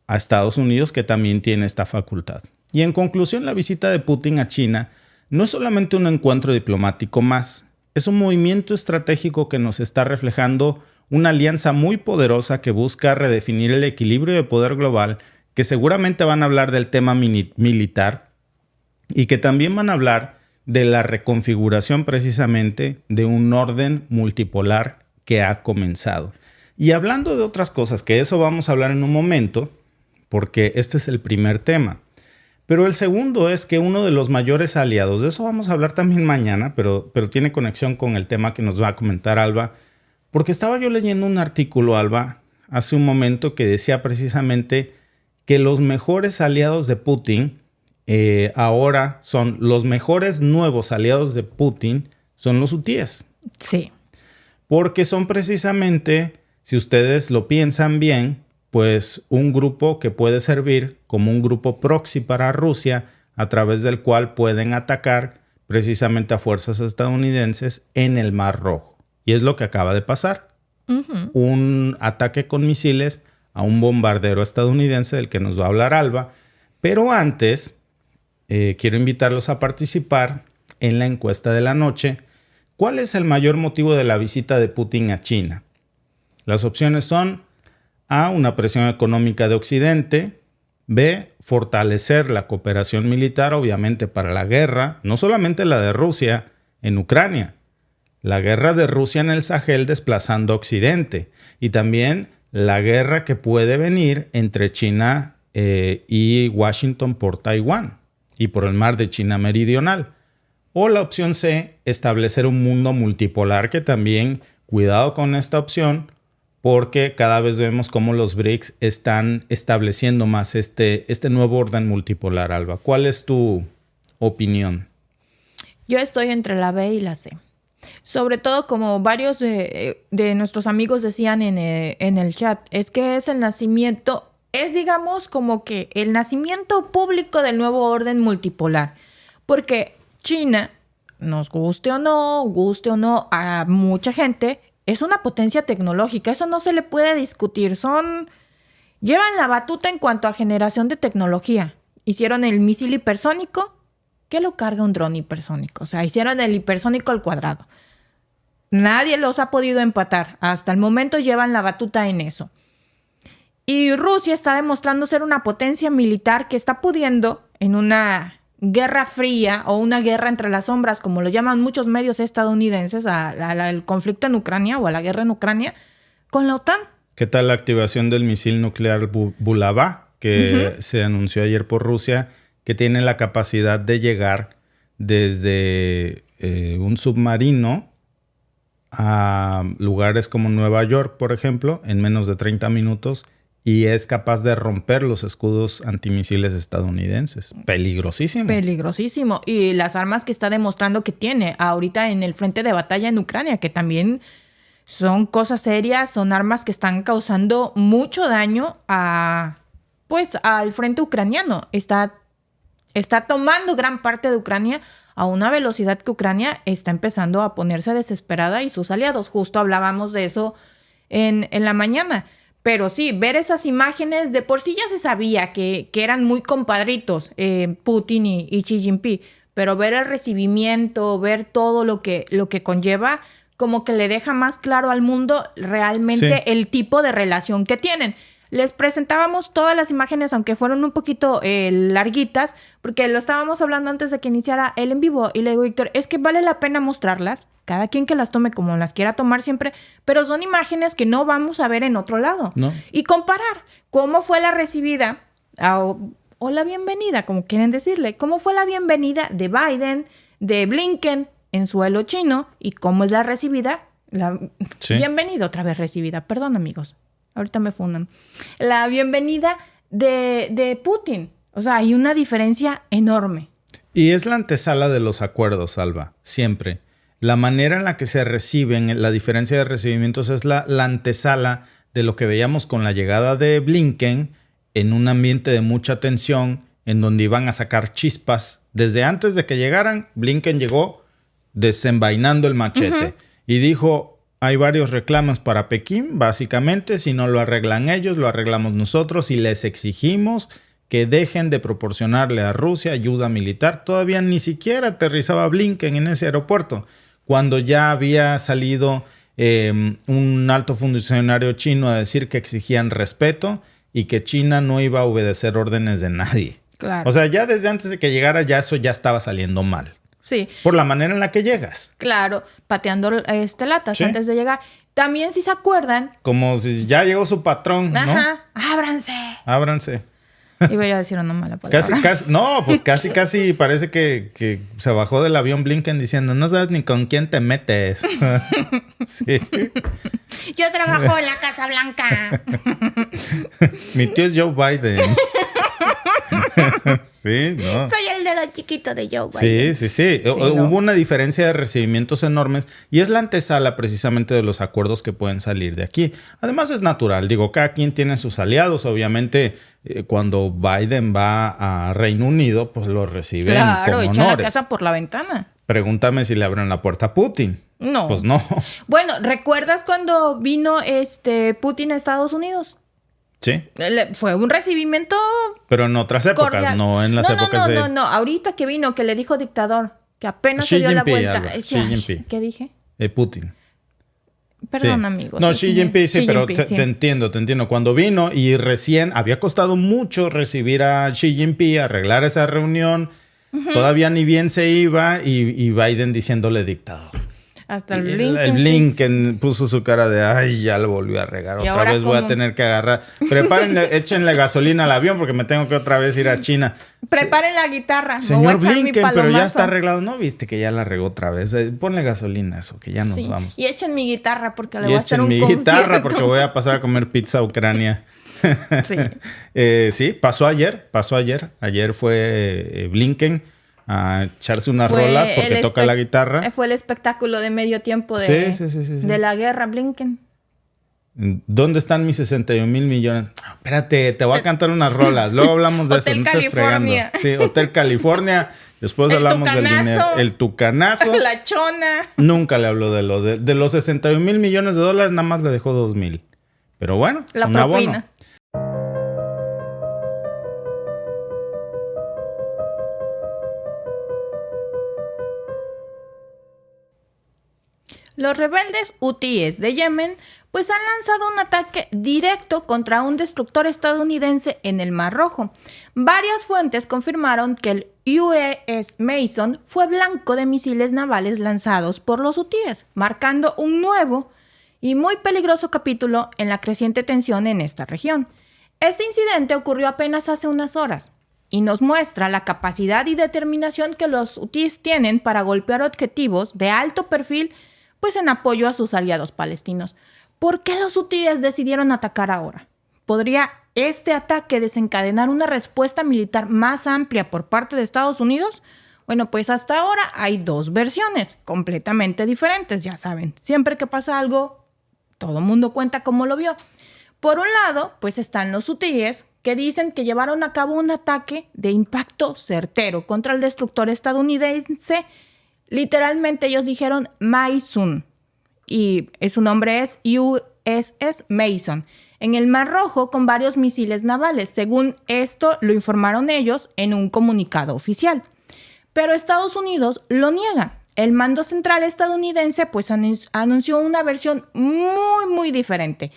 a Estados Unidos, que también tiene esta facultad. Y en conclusión, la visita de Putin a China no es solamente un encuentro diplomático más, es un movimiento estratégico que nos está reflejando una alianza muy poderosa que busca redefinir el equilibrio de poder global, que seguramente van a hablar del tema militar y que también van a hablar de la reconfiguración precisamente de un orden multipolar que ha comenzado. Y hablando de otras cosas, que eso vamos a hablar en un momento, porque este es el primer tema. Pero el segundo es que uno de los mayores aliados, de eso vamos a hablar también mañana, pero tiene conexión con el tema que nos va a comentar Alba, porque estaba yo leyendo un artículo, Alba, hace un momento que decía precisamente que los mejores aliados de Putin ahora son los mejores nuevos aliados de Putin, son los hutíes. Sí. Porque son precisamente, si ustedes lo piensan bien, pues un grupo que puede servir como un grupo proxy para Rusia, a través del cual pueden atacar precisamente a fuerzas estadounidenses en el Mar Rojo. Y es lo que acaba de pasar. Uh-huh. Un ataque con misiles a un bombardero estadounidense del que nos va a hablar Alba. Pero antes, quiero invitarlos a participar en la encuesta de la noche. ¿Cuál es el mayor motivo de la visita de Putin a China? Las opciones son A, una presión económica de Occidente; B, fortalecer la cooperación militar, obviamente para la guerra, no solamente la de Rusia en Ucrania, la guerra de Rusia en el Sahel desplazando a Occidente, y también la guerra que puede venir entre China y Washington por Taiwán y por el mar de China Meridional. O la opción C, establecer un mundo multipolar, que también, cuidado con esta opción, porque cada vez vemos cómo los BRICS están estableciendo más este nuevo orden multipolar, Alba. ¿Cuál es tu opinión? Yo estoy entre la B y la C. Sobre todo, como varios de nuestros amigos decían en el chat, es que es el nacimiento, digamos como que el nacimiento público del nuevo orden multipolar. Porque China, nos guste o no a mucha gente, es una potencia tecnológica, eso no se le puede discutir. Llevan la batuta en cuanto a generación de tecnología. Hicieron el misil hipersónico, ¿qué lo carga un dron hipersónico? O sea, hicieron el hipersónico al cuadrado. Nadie los ha podido empatar. Hasta el momento llevan la batuta en eso. Y Rusia está demostrando ser una potencia militar que está pudiendo en una guerra fría o una guerra entre las sombras, como lo llaman muchos medios estadounidenses, al conflicto en Ucrania o a la guerra en Ucrania, con la OTAN. ¿Qué tal la activación del misil nuclear Bulava, que se anunció ayer por Rusia, que tiene la capacidad de llegar desde un submarino a lugares como Nueva York, por ejemplo, en menos de 30 minutos, y es capaz de romper los escudos antimisiles estadounidenses? Peligrosísimo. Peligrosísimo. Y las armas que está demostrando que tiene ahorita en el frente de batalla en Ucrania, que también son cosas serias, son armas que están causando mucho daño al frente ucraniano. Está tomando gran parte de Ucrania a una velocidad que Ucrania está empezando a ponerse desesperada, y sus aliados. Justo hablábamos de eso en la mañana. Pero sí, ver esas imágenes, de por sí ya se sabía que eran muy compadritos, Putin y Xi Jinping, pero ver el recibimiento, ver todo lo que conlleva, como que le deja más claro al mundo realmente el tipo de relación que tienen. Les presentábamos todas las imágenes, aunque fueron un poquito larguitas, porque lo estábamos hablando antes de que iniciara el en vivo. Y le digo, Víctor, es que vale la pena mostrarlas. Cada quien que las tome como las quiera tomar siempre. Pero son imágenes que no vamos a ver en otro lado. No. Y comparar cómo fue la recibida o la bienvenida, como quieren decirle. Cómo fue la bienvenida de Biden, de Blinken en suelo chino. Y cómo es la recibida. Bienvenida otra vez recibida. Perdón, amigos. Ahorita me fundan. La bienvenida de Putin. O sea, hay una diferencia enorme. Y es la antesala de los acuerdos, Alba. Siempre. La manera en la que se reciben, la diferencia de recibimientos es la antesala de lo que veíamos con la llegada de Blinken en un ambiente de mucha tensión, en donde iban a sacar chispas. Desde antes de que llegaran, Blinken llegó desenvainando el machete y dijo: hay varios reclamos para Pekín, básicamente. Si no lo arreglan ellos, lo arreglamos nosotros y les exigimos que dejen de proporcionarle a Rusia ayuda militar. Todavía ni siquiera aterrizaba Blinken en ese aeropuerto, cuando ya había salido un alto funcionario chino a decir que exigían respeto y que China no iba a obedecer órdenes de nadie. Claro. O sea, ya desde antes de que llegara, ya eso ya estaba saliendo mal. Sí. Por la manera en la que llegas. Claro, pateando latas antes de llegar. También, si se acuerdan... Como si ya llegó su patrón, ¿no? Ajá. Ábranse. Iba a decir una mala palabra. Casi parece que se bajó del avión Blinken diciendo: no sabes ni con quién te metes. Sí. Yo trabajo en la Casa Blanca. Mi tío es Joe Biden. Sí, ¿no? Soy el dedo chiquito de Joe Biden. Sí. Hubo una diferencia de recibimientos enormes y es la antesala precisamente de los acuerdos que pueden salir de aquí. Además es natural, digo, cada quien tiene sus aliados. Obviamente, cuando Biden va a Reino Unido, pues lo reciben con honores. Claro, echan la casa por la ventana. Pregúntame si le abren la puerta a Putin. No. Pues no. Bueno, ¿recuerdas cuando vino Putin a Estados Unidos? Sí. Fue un recibimiento... Pero en otras épocas, cordial. No en las épocas de... No. Ahorita que vino, que le dijo dictador, que apenas Xi se dio Jinping, la vuelta. Xi Jinping. ¿Qué dije? Putin. Perdón, sí. Amigos. No, Xi Jinping, sí, pero Jinping, te entiendo. Cuando vino y recién había costado mucho recibir a Xi Jinping, arreglar esa reunión. Todavía ni bien se iba y Biden diciéndole dictador. Hasta el Blinken. El Blinken puso su cara de: ay, ya lo volvió a regar. Otra vez voy a tener que agarrar. Prepárenle, échenle gasolina al avión porque me tengo que otra vez ir a China. Preparen la guitarra. Señor Blinken, pero ya está arreglado. ¿No viste que ya la regó otra vez? Ponle gasolina a eso, que ya nos vamos. Y echen mi guitarra porque le voy a hacer un concierto. Guitarra porque voy a pasar a comer pizza a Ucrania. Sí. Sí, pasó ayer. Ayer fue Blinken a echarse unas rolas porque toca la guitarra. Fue el espectáculo de medio tiempo de la guerra, Blinken. ¿Dónde están mis 61 mil millones? Espérate, te voy a cantar unas rolas. Luego hablamos de Hotel eso. California. Sí, Hotel California. Después hablamos del dinero. El tucanazo. La chona. Nunca le habló de los 61 mil millones de dólares, nada más le dejó 2,000. Pero bueno, la es un propina. Abono. Los rebeldes hutíes de Yemen pues han lanzado un ataque directo contra un destructor estadounidense en el Mar Rojo. Varias fuentes confirmaron que el USS Mason fue blanco de misiles navales lanzados por los hutíes, marcando un nuevo y muy peligroso capítulo en la creciente tensión en esta región. Este incidente ocurrió apenas hace unas horas y nos muestra la capacidad y determinación que los hutíes tienen para golpear objetivos de alto perfil pues en apoyo a sus aliados palestinos. ¿Por qué los hutíes decidieron atacar ahora? ¿Podría este ataque desencadenar una respuesta militar más amplia por parte de Estados Unidos? Bueno, pues hasta ahora hay dos versiones completamente diferentes, ya saben. Siempre que pasa algo, todo el mundo cuenta cómo lo vio. Por un lado, pues están los hutíes, que dicen que llevaron a cabo un ataque de impacto certero contra el destructor estadounidense. Literalmente ellos dijeron Mason y su nombre es USS Mason. en el Mar Rojo con varios misiles navales. Según esto, lo informaron ellos en un comunicado oficial. Pero Estados Unidos lo niega. El mando central estadounidense pues anunció una versión muy diferente.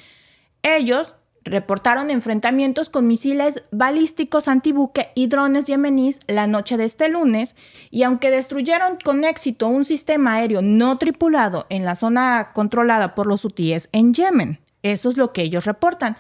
Ellos reportaron enfrentamientos con misiles balísticos antibuque y drones yemeníes la noche de este lunes, y aunque destruyeron con éxito un sistema aéreo no tripulado en la zona controlada por los hutíes en Yemen, eso es lo que ellos reportan.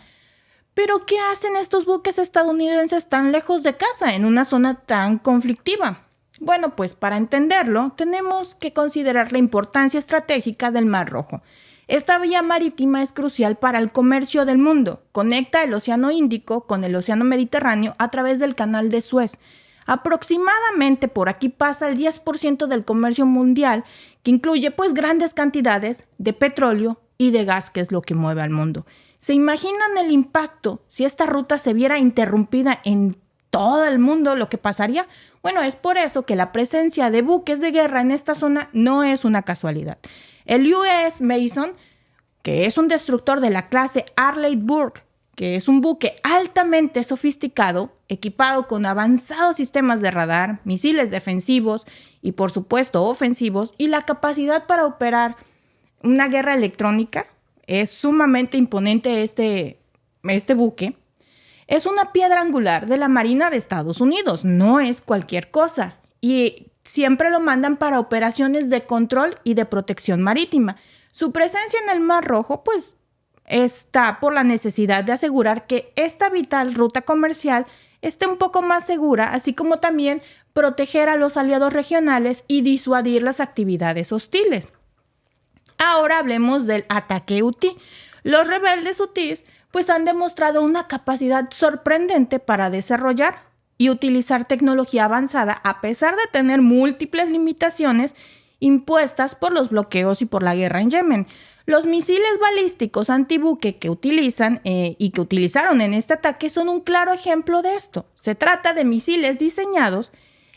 Pero ¿qué hacen estos buques estadounidenses tan lejos de casa en una zona tan conflictiva? Bueno, pues para entenderlo tenemos que considerar la importancia estratégica del Mar Rojo. Esta vía marítima es crucial para el comercio del mundo. Conecta el Océano Índico con el Océano Mediterráneo a través del Canal de Suez. Aproximadamente por aquí pasa el 10% del comercio mundial, que incluye pues grandes cantidades de petróleo y de gas, que es lo que mueve al mundo. ¿Se imaginan el impacto si esta ruta se viera interrumpida en todo el mundo? Lo que pasaría. Bueno, es por eso que la presencia de buques de guerra en esta zona no es una casualidad. El USS Mason, que es un destructor de la clase Arleigh Burke, que es un buque altamente sofisticado, equipado con avanzados sistemas de radar, misiles defensivos y por supuesto ofensivos, y la capacidad para operar una guerra electrónica. Es sumamente imponente este buque. Es una piedra angular de la Marina de Estados Unidos, no es cualquier cosa. Y siempre lo mandan para operaciones de control y de protección marítima. Su presencia en el Mar Rojo, pues, está por la necesidad de asegurar que esta vital ruta comercial esté un poco más segura, así como también proteger a los aliados regionales y disuadir las actividades hostiles. Ahora hablemos del ataque hutí. Los rebeldes hutíes pues han demostrado una capacidad sorprendente para desarrollar y utilizar tecnología avanzada a pesar de tener múltiples limitaciones impuestas por los bloqueos y por la guerra en Yemen. Los misiles balísticos antibuque que utilizan y que utilizaron en este ataque son un claro ejemplo de esto. Se trata de misiles diseñados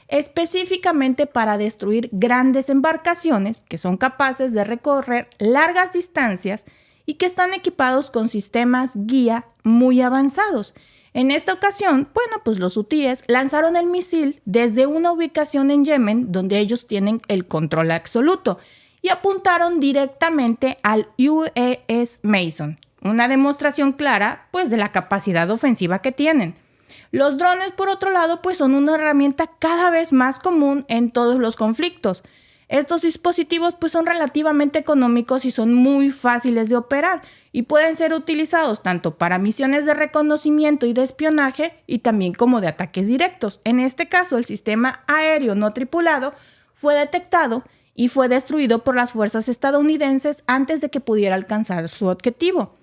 específicamente para destruir grandes embarcaciones que son capaces de recorrer largas distancias y que están equipados con sistemas guía muy avanzados. En esta ocasión, pues los hutíes lanzaron el misil desde una ubicación en Yemen donde ellos tienen el control absoluto y apuntaron directamente al USS Mason, una demostración clara pues de la capacidad ofensiva que tienen. Los drones, por otro lado, pues son una herramienta cada vez más común en todos los conflictos. Estos dispositivos pues son relativamente económicos y son muy fáciles de operar y pueden ser utilizados tanto para misiones de reconocimiento y de espionaje y también como de ataques directos. En este caso, el sistema aéreo no tripulado fue detectado y fue destruido por las fuerzas estadounidenses antes de que pudiera alcanzar su objetivo.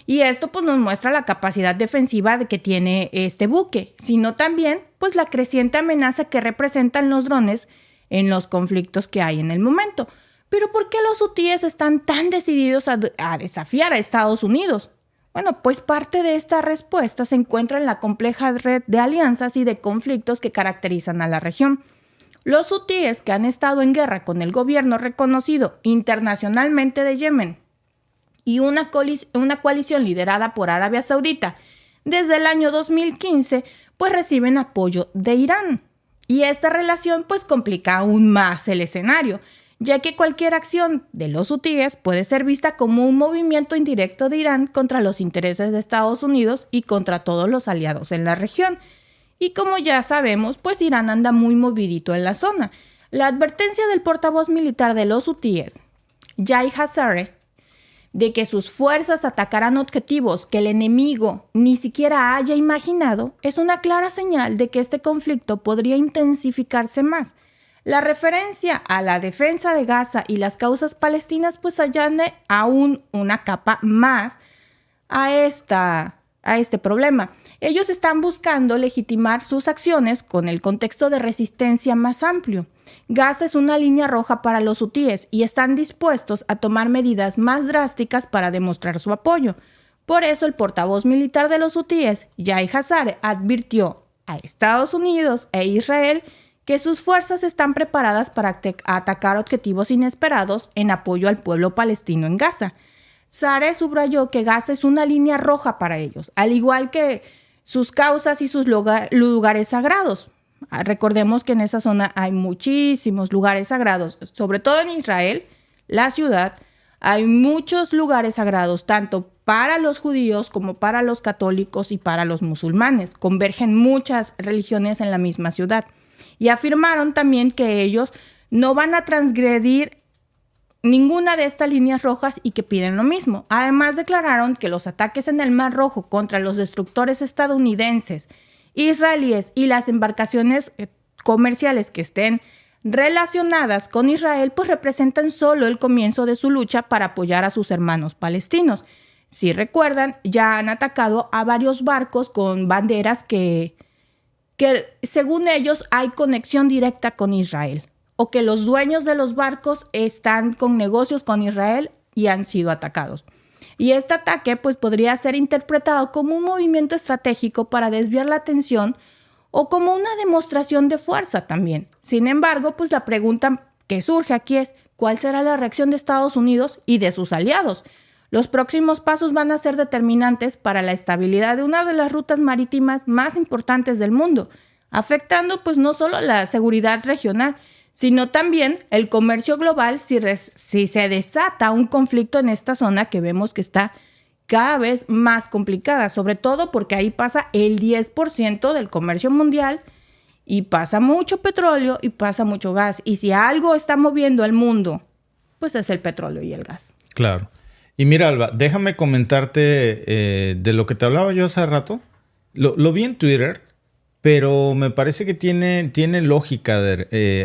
Y esto pues nos muestra la capacidad defensiva que tiene este buque, sino también pues la creciente amenaza que representan los drones en los conflictos que hay en el momento. Pero ¿por qué los hutíes están tan decididos a desafiar a Estados Unidos? Bueno, pues parte de esta respuesta se encuentra en la compleja red de alianzas y de conflictos que caracterizan a la región. Los hutíes, que han estado en guerra con el gobierno reconocido internacionalmente de Yemen y una coalición liderada por Arabia Saudita desde el año 2015, pues reciben apoyo de Irán. Y esta relación pues complica aún más el escenario, ya que cualquier acción de los hutíes puede ser vista como un movimiento indirecto de Irán contra los intereses de Estados Unidos y contra todos los aliados en la región. Y como ya sabemos, pues Irán anda muy movidito en la zona. La advertencia del portavoz militar de los hutíes, Yahya Hasare, de que sus fuerzas atacarán objetivos que el enemigo ni siquiera haya imaginado, es una clara señal de que este conflicto podría intensificarse más. La referencia a la defensa de Gaza y las causas palestinas pues añade aún una capa más a este problema. Ellos están buscando legitimar sus acciones con el contexto de resistencia más amplio. Gaza es una línea roja para los hutíes y están dispuestos a tomar medidas más drásticas para demostrar su apoyo. Por eso el portavoz militar de los hutíes, Yahya Hasare, advirtió a Estados Unidos e Israel que sus fuerzas están preparadas para atacar objetivos inesperados en apoyo al pueblo palestino en Gaza. Sare subrayó que Gaza es una línea roja para ellos, al igual que sus causas y sus lugares sagrados. Recordemos que en esa zona hay muchísimos lugares sagrados, sobre todo en Israel, la ciudad. Hay muchos lugares sagrados, tanto para los judíos como para los católicos y para los musulmanes. Convergen muchas religiones en la misma ciudad. Y afirmaron también que ellos no van a transgredir ninguna de estas líneas rojas y que piden lo mismo. Además, declararon que los ataques en el Mar Rojo contra los destructores estadounidenses, israelíes y las embarcaciones comerciales que estén relacionadas con Israel, pues representan solo el comienzo de su lucha para apoyar a sus hermanos palestinos. Si recuerdan, ya han atacado a varios barcos con banderas que según ellos hay conexión directa con Israel, o que los dueños de los barcos están con negocios con Israel y han sido atacados. Y este ataque pues podría ser interpretado como un movimiento estratégico para desviar la atención o como una demostración de fuerza también. Sin embargo, pues la pregunta que surge aquí es ¿cuál será la reacción de Estados Unidos y de sus aliados? Los próximos pasos van a ser determinantes para la estabilidad de una de las rutas marítimas más importantes del mundo, afectando pues no solo la seguridad regional, sino también el comercio global si se desata un conflicto en esta zona que vemos que está cada vez más complicada, sobre todo porque ahí pasa el 10% del comercio mundial y pasa mucho petróleo y pasa mucho gas. Y si algo está moviendo al mundo, pues es el petróleo y el gas. Claro. Y mira, Alba, déjame comentarte de lo que te hablaba yo hace rato. Lo vi en Twitter. Pero me parece que tiene lógica,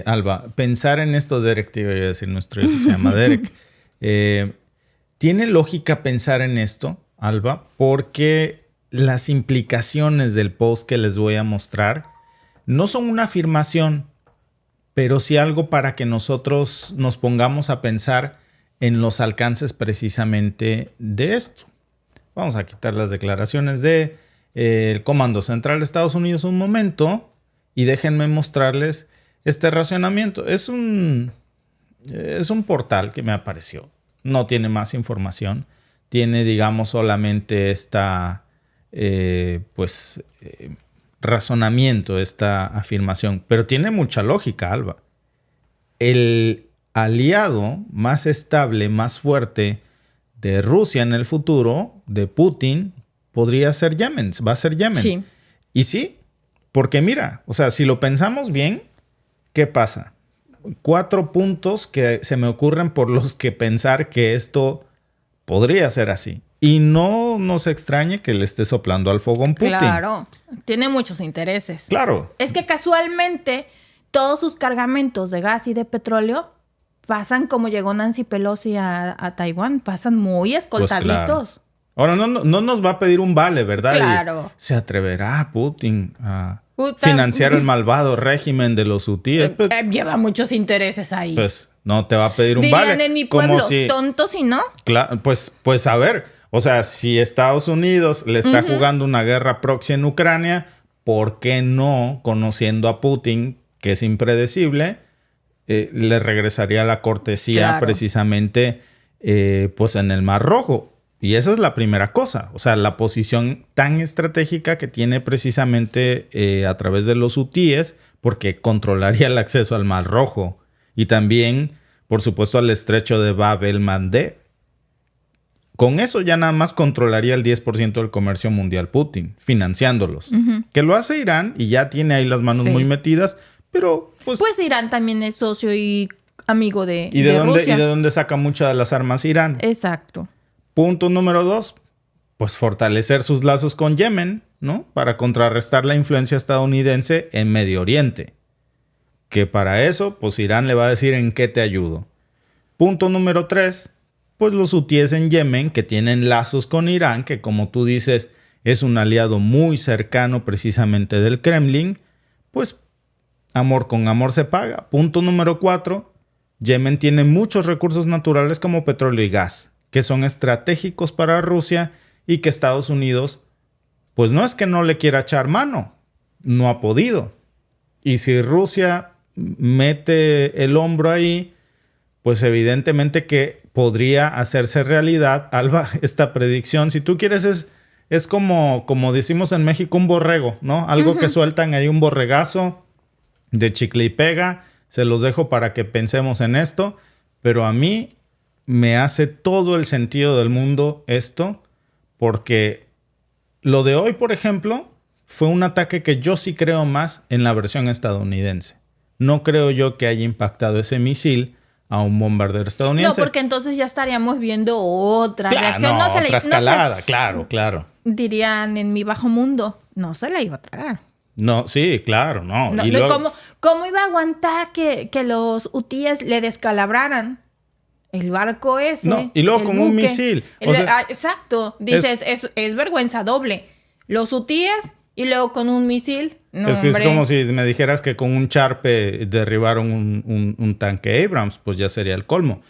Alba, pensar en esto. Derek, te iba a decir, nuestro hijo se llama Derek. Tiene lógica pensar en esto, Alba, porque las implicaciones del post que les voy a mostrar no son una afirmación, pero sí algo para que nosotros nos pongamos a pensar en los alcances precisamente de esto. Vamos a quitar las declaraciones de el Comando Central de Estados Unidos un momento y déjenme mostrarles este racionamiento. Es un portal que me apareció. No tiene más información. Tiene, digamos, solamente razonamiento, esta afirmación. Pero tiene mucha lógica, Alba. El aliado más estable, más fuerte de Rusia en el futuro, de Putin, podría ser Yemen, va a ser Yemen. Sí. Y sí, porque mira, o sea, si lo pensamos bien, ¿qué pasa? 4 puntos que se me ocurren por los que pensar que esto podría ser así. Y no nos extrañe que le esté soplando al fogón Putin. Claro, tiene muchos intereses. Claro. Es que casualmente todos sus cargamentos de gas y de petróleo pasan como llegó Nancy Pelosi a Taiwán, pasan muy escoltaditos. Pues claro. Ahora, no nos va a pedir un vale, ¿verdad? Claro. Y ¿se atreverá Putin a financiar el malvado régimen de los hutíes? Pues, lleva muchos intereses ahí. Pues no te va a pedir un Dirían vale. En mi pueblo, tonto si no. Claro, pues a ver, o sea, si Estados Unidos le está jugando una guerra proxy en Ucrania, ¿por qué no, conociendo a Putin, que es impredecible, le regresaría la cortesía precisamente pues en el Mar Rojo? Y esa es la primera cosa. O sea, la posición tan estratégica que tiene precisamente a través de los hutíes, porque controlaría el acceso al Mar Rojo. Y también, por supuesto, al estrecho de Bab el-Mandeb. Con eso ya nada más controlaría el 10% del comercio mundial Putin, financiándolos. Que lo hace Irán y ya tiene ahí las manos muy metidas, pero pues Irán también es socio y amigo de ¿Y Rusia. de dónde saca muchas de las armas Irán? Exacto. Punto número 2, pues fortalecer sus lazos con Yemen, ¿no? Para contrarrestar la influencia estadounidense en Medio Oriente. Que para eso, pues Irán le va a decir en qué te ayudo. Punto número 3, pues los hutíes en Yemen, que tienen lazos con Irán, que como tú dices, es un aliado muy cercano precisamente del Kremlin, pues amor con amor se paga. Punto número 4, Yemen tiene muchos recursos naturales como petróleo y gas, que son estratégicos para Rusia y que Estados Unidos, pues no es que no le quiera echar mano, no ha podido. Y si Rusia mete el hombro ahí, pues evidentemente que podría hacerse realidad, Alba, esta predicción. Si tú quieres, es como decimos en México, un borrego, ¿no? Algo que sueltan ahí, un borregazo de chicle y pega. Se los dejo para que pensemos en esto, pero a mí me hace todo el sentido del mundo esto, porque lo de hoy, por ejemplo, fue un ataque que yo sí creo más en la versión estadounidense. No creo yo que haya impactado ese misil a un bombardero estadounidense. No, porque entonces ya estaríamos viendo otra reacción. No, otra escalada, claro. Dirían en mi bajo mundo, no se la iba a tragar. No, sí, claro, no. Y luego, ¿cómo iba a aguantar que los hutíes le descalabraran el barco ese? No, y luego con un misil. Exacto. Dices, es vergüenza doble. Los hutíes y luego con un misil. No, es como si me dijeras que con un charpe derribaron un tanque Abrams, pues ya sería el colmo.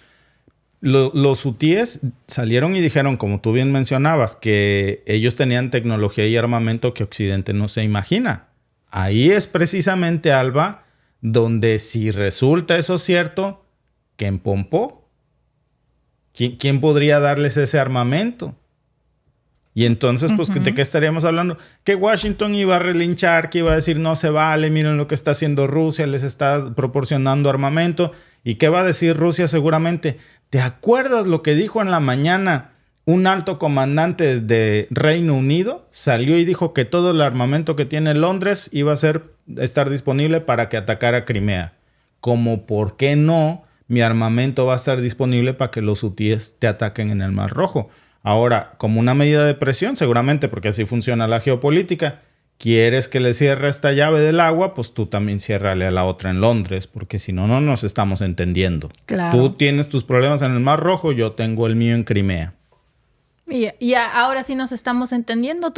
Los hutíes salieron y dijeron, como tú bien mencionabas, que ellos tenían tecnología y armamento que Occidente no se imagina. Ahí es precisamente, Alba, donde si resulta eso cierto, que en Pompó, ¿quién podría darles ese armamento? Y entonces, pues, ¿de qué estaríamos hablando? Que Washington iba a relinchar, que iba a decir, no se vale, miren lo que está haciendo Rusia, les está proporcionando armamento. ¿Y qué va a decir Rusia seguramente? ¿Te acuerdas lo que dijo en la mañana un alto comandante de Reino Unido? Salió y dijo que todo el armamento que tiene Londres iba a estar disponible para que atacara Crimea. Como, ¿por qué no? Mi armamento va a estar disponible para que los hutíes te ataquen en el Mar Rojo. Ahora, como una medida de presión, seguramente, porque así funciona la geopolítica, ¿quieres que le cierre esta llave del agua? Pues tú también ciérrale a la otra en Londres, porque si no, no nos estamos entendiendo. Claro. Tú tienes tus problemas en el Mar Rojo, yo tengo el mío en Crimea. Y ahora sí nos estamos entendiendo.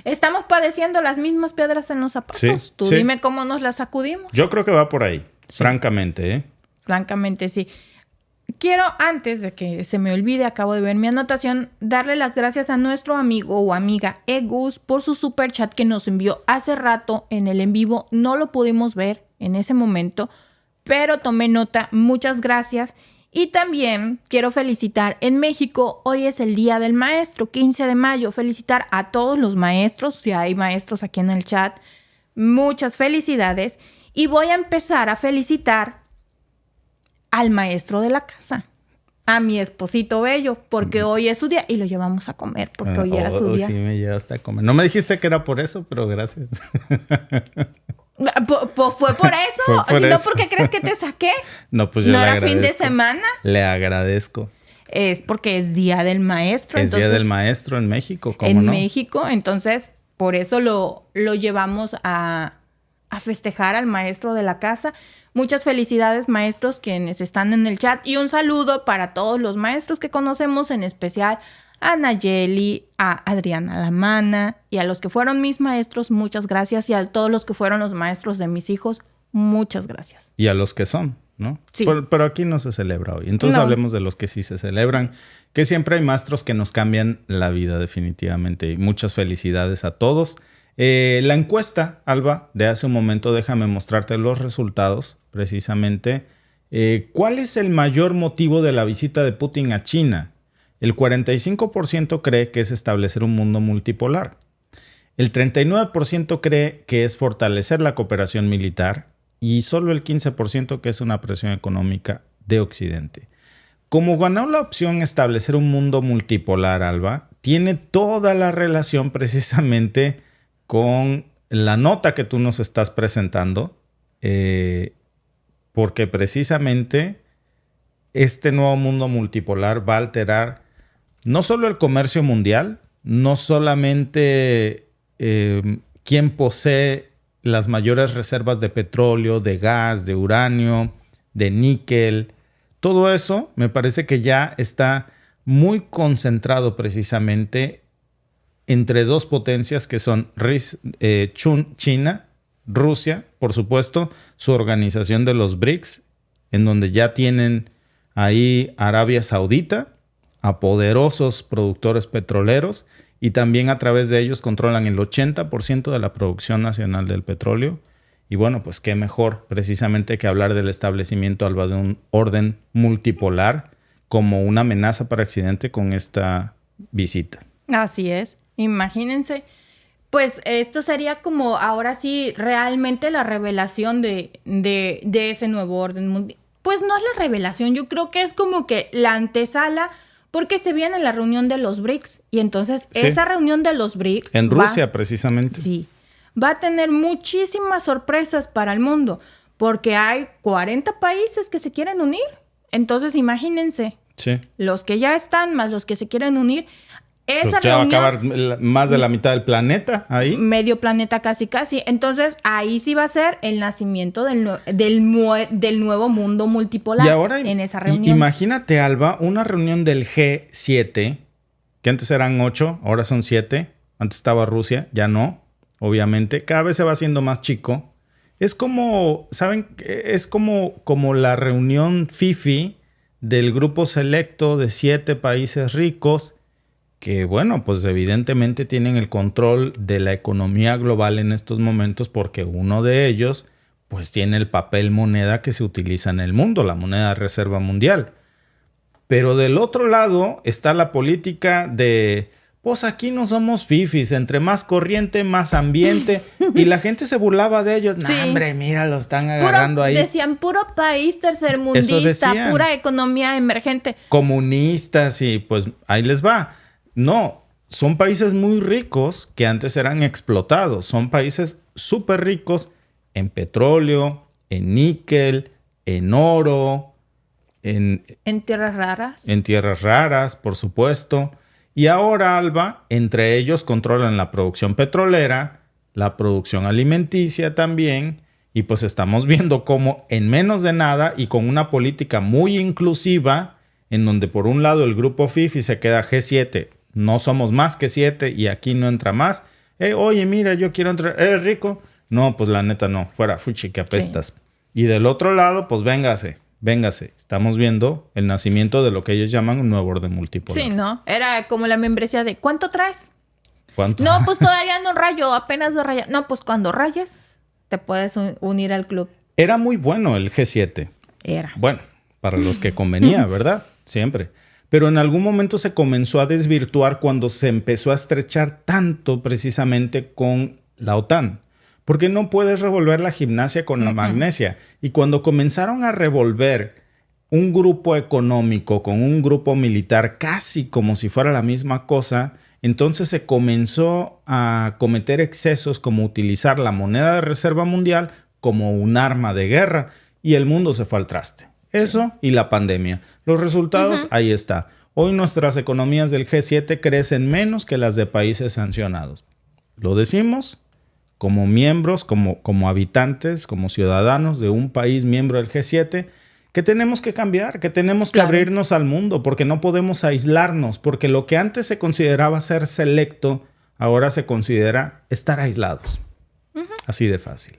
Estamos padeciendo las mismas piedras en los zapatos. Sí, tú dime cómo nos las sacudimos. Yo creo que va por ahí, francamente, ¿eh? Francamente, sí. Quiero, antes de que se me olvide, acabo de ver mi anotación, darle las gracias a nuestro amigo o amiga Egus por su super chat que nos envió hace rato en el en vivo. No lo pudimos ver en ese momento, pero tomé nota. Muchas gracias. Y también quiero felicitar, en México hoy es el Día del Maestro, 15 de mayo. Felicitar a todos los maestros, si hay maestros aquí en el chat. Muchas felicidades. Y voy a empezar a felicitar al maestro de la casa, a mi esposito bello, porque hoy es su día y lo llevamos a comer, porque hoy era su día. Sí, me llevaste a comer. No me dijiste que era por eso, pero gracias. Pues fue por eso. Si no, ¿por qué crees que te saqué? No, pues yo ¿No le era agradezco. fin de semana? Le agradezco. Es porque es Día del Maestro. Es entonces, Día del Maestro en México, ¿cómo en no? México, entonces por eso lo llevamos a festejar al maestro de la casa. Muchas felicidades, maestros, quienes están en el chat. Y un saludo para todos los maestros que conocemos, en especial a Nayeli, a Adriana Lamana y a los que fueron mis maestros, muchas gracias. Y a todos los que fueron los maestros de mis hijos, muchas gracias. Y a los que son, ¿no? Sí. Pero aquí no se celebra hoy. Entonces hablemos de los que sí se celebran, que siempre hay maestros que nos cambian la vida definitivamente. Y muchas felicidades a todos. La encuesta, Alba, de hace un momento, déjame mostrarte los resultados, precisamente. ¿Cuál es el mayor motivo de la visita de Putin a China? El 45% cree que es establecer un mundo multipolar. El 39% cree que es fortalecer la cooperación militar y solo el 15% que es una presión económica de Occidente. Como ganó la opción establecer un mundo multipolar, Alba, tiene toda la relación precisamente con la nota que tú nos estás presentando, porque precisamente este nuevo mundo multipolar va a alterar no solo el comercio mundial, no solamente quién posee las mayores reservas de petróleo, de gas, de uranio, de níquel. Todo eso me parece que ya está muy concentrado precisamente entre dos potencias que son China, Rusia, por supuesto, su organización de los BRICS, en donde ya tienen ahí Arabia Saudita, a poderosos productores petroleros, y también a través de ellos controlan el 80% de la producción nacional del petróleo. Y bueno, pues qué mejor precisamente que hablar del establecimiento, Alba, de un orden multipolar como una amenaza para Occidente con esta visita. Así es. Imagínense. Pues esto sería como ahora sí realmente la revelación de ese nuevo orden mundial. Pues no es la revelación, yo creo que es como que la antesala, porque se viene la reunión de los BRICS. Y entonces esa reunión de los BRICS... En Rusia, precisamente. Sí. Va a tener muchísimas sorpresas para el mundo, porque hay 40 países que se quieren unir. Entonces imagínense, los que ya están más los que se quieren unir... Esa ya reunión, va a acabar más de la mitad del planeta ahí. Medio planeta casi. Entonces, ahí sí va a ser el nacimiento del nuevo mundo multipolar. Y ahora, en esa reunión. Imagínate, Alba, una reunión del G7, que antes eran 8, ahora son 7. Antes estaba Rusia, ya no, obviamente. Cada vez se va haciendo más chico. Es como, ¿saben? Es como la reunión FIFI del grupo selecto de 7 países ricos que, bueno, pues evidentemente tienen el control de la economía global en estos momentos porque uno de ellos, pues tiene el papel moneda que se utiliza en el mundo, la moneda de reserva mundial. Pero del otro lado está la política de, pues aquí no somos fifis, entre más corriente, más ambiente. Y la gente se burlaba de ellos. Sí. No, hombre, mira, lo están agarrando ahí. Decían puro país tercermundista, pura economía emergente. Comunistas y pues ahí les va. No, son países muy ricos que antes eran explotados. Son países súper ricos en petróleo, en níquel, en oro, en tierras raras. En tierras raras, por supuesto. Y ahora, Alba, entre ellos controlan la producción petrolera, la producción alimenticia también. Y pues estamos viendo cómo en menos de nada y con una política muy inclusiva, en donde por un lado el grupo FIFI se queda G7, no somos más que 7 y aquí no entra más. Oye, mira, yo quiero entrar. ¿Eres rico? No, pues la neta no. Fuera, fuchi, que apestas. Sí. Y del otro lado, pues véngase. Estamos viendo el nacimiento de lo que ellos llaman un nuevo orden multipolar. Sí, ¿no? Era como la membresía de ¿cuánto traes? ¿Cuánto? No, pues todavía no rayo, apenas voy a rayar. No, pues cuando rayes, te puedes unir al club. Era muy bueno el G7. Era. Bueno, para los que convenía, ¿verdad? Siempre. Pero en algún momento se comenzó a desvirtuar cuando se empezó a estrechar tanto precisamente con la OTAN. Porque no puedes revolver la gimnasia con la magnesia. Y cuando comenzaron a revolver un grupo económico con un grupo militar casi como si fuera la misma cosa, entonces se comenzó a cometer excesos como utilizar la moneda de reserva mundial como un arma de guerra y el mundo se fue al traste. Eso y la pandemia. Los resultados, ahí está. Hoy nuestras economías del G7 crecen menos que las de países sancionados. Lo decimos como miembros, como habitantes, como ciudadanos de un país miembro del G7, que tenemos que cambiar, que tenemos que abrirnos al mundo, porque no podemos aislarnos, porque lo que antes se consideraba ser selecto, ahora se considera estar aislados. Así de fácil.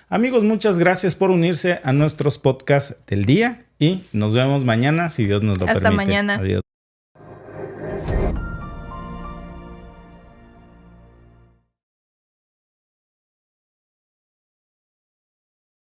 Amigos, muchas gracias por unirse a nuestros podcasts del día y nos vemos mañana, si Dios nos lo permite. Hasta mañana. Adiós.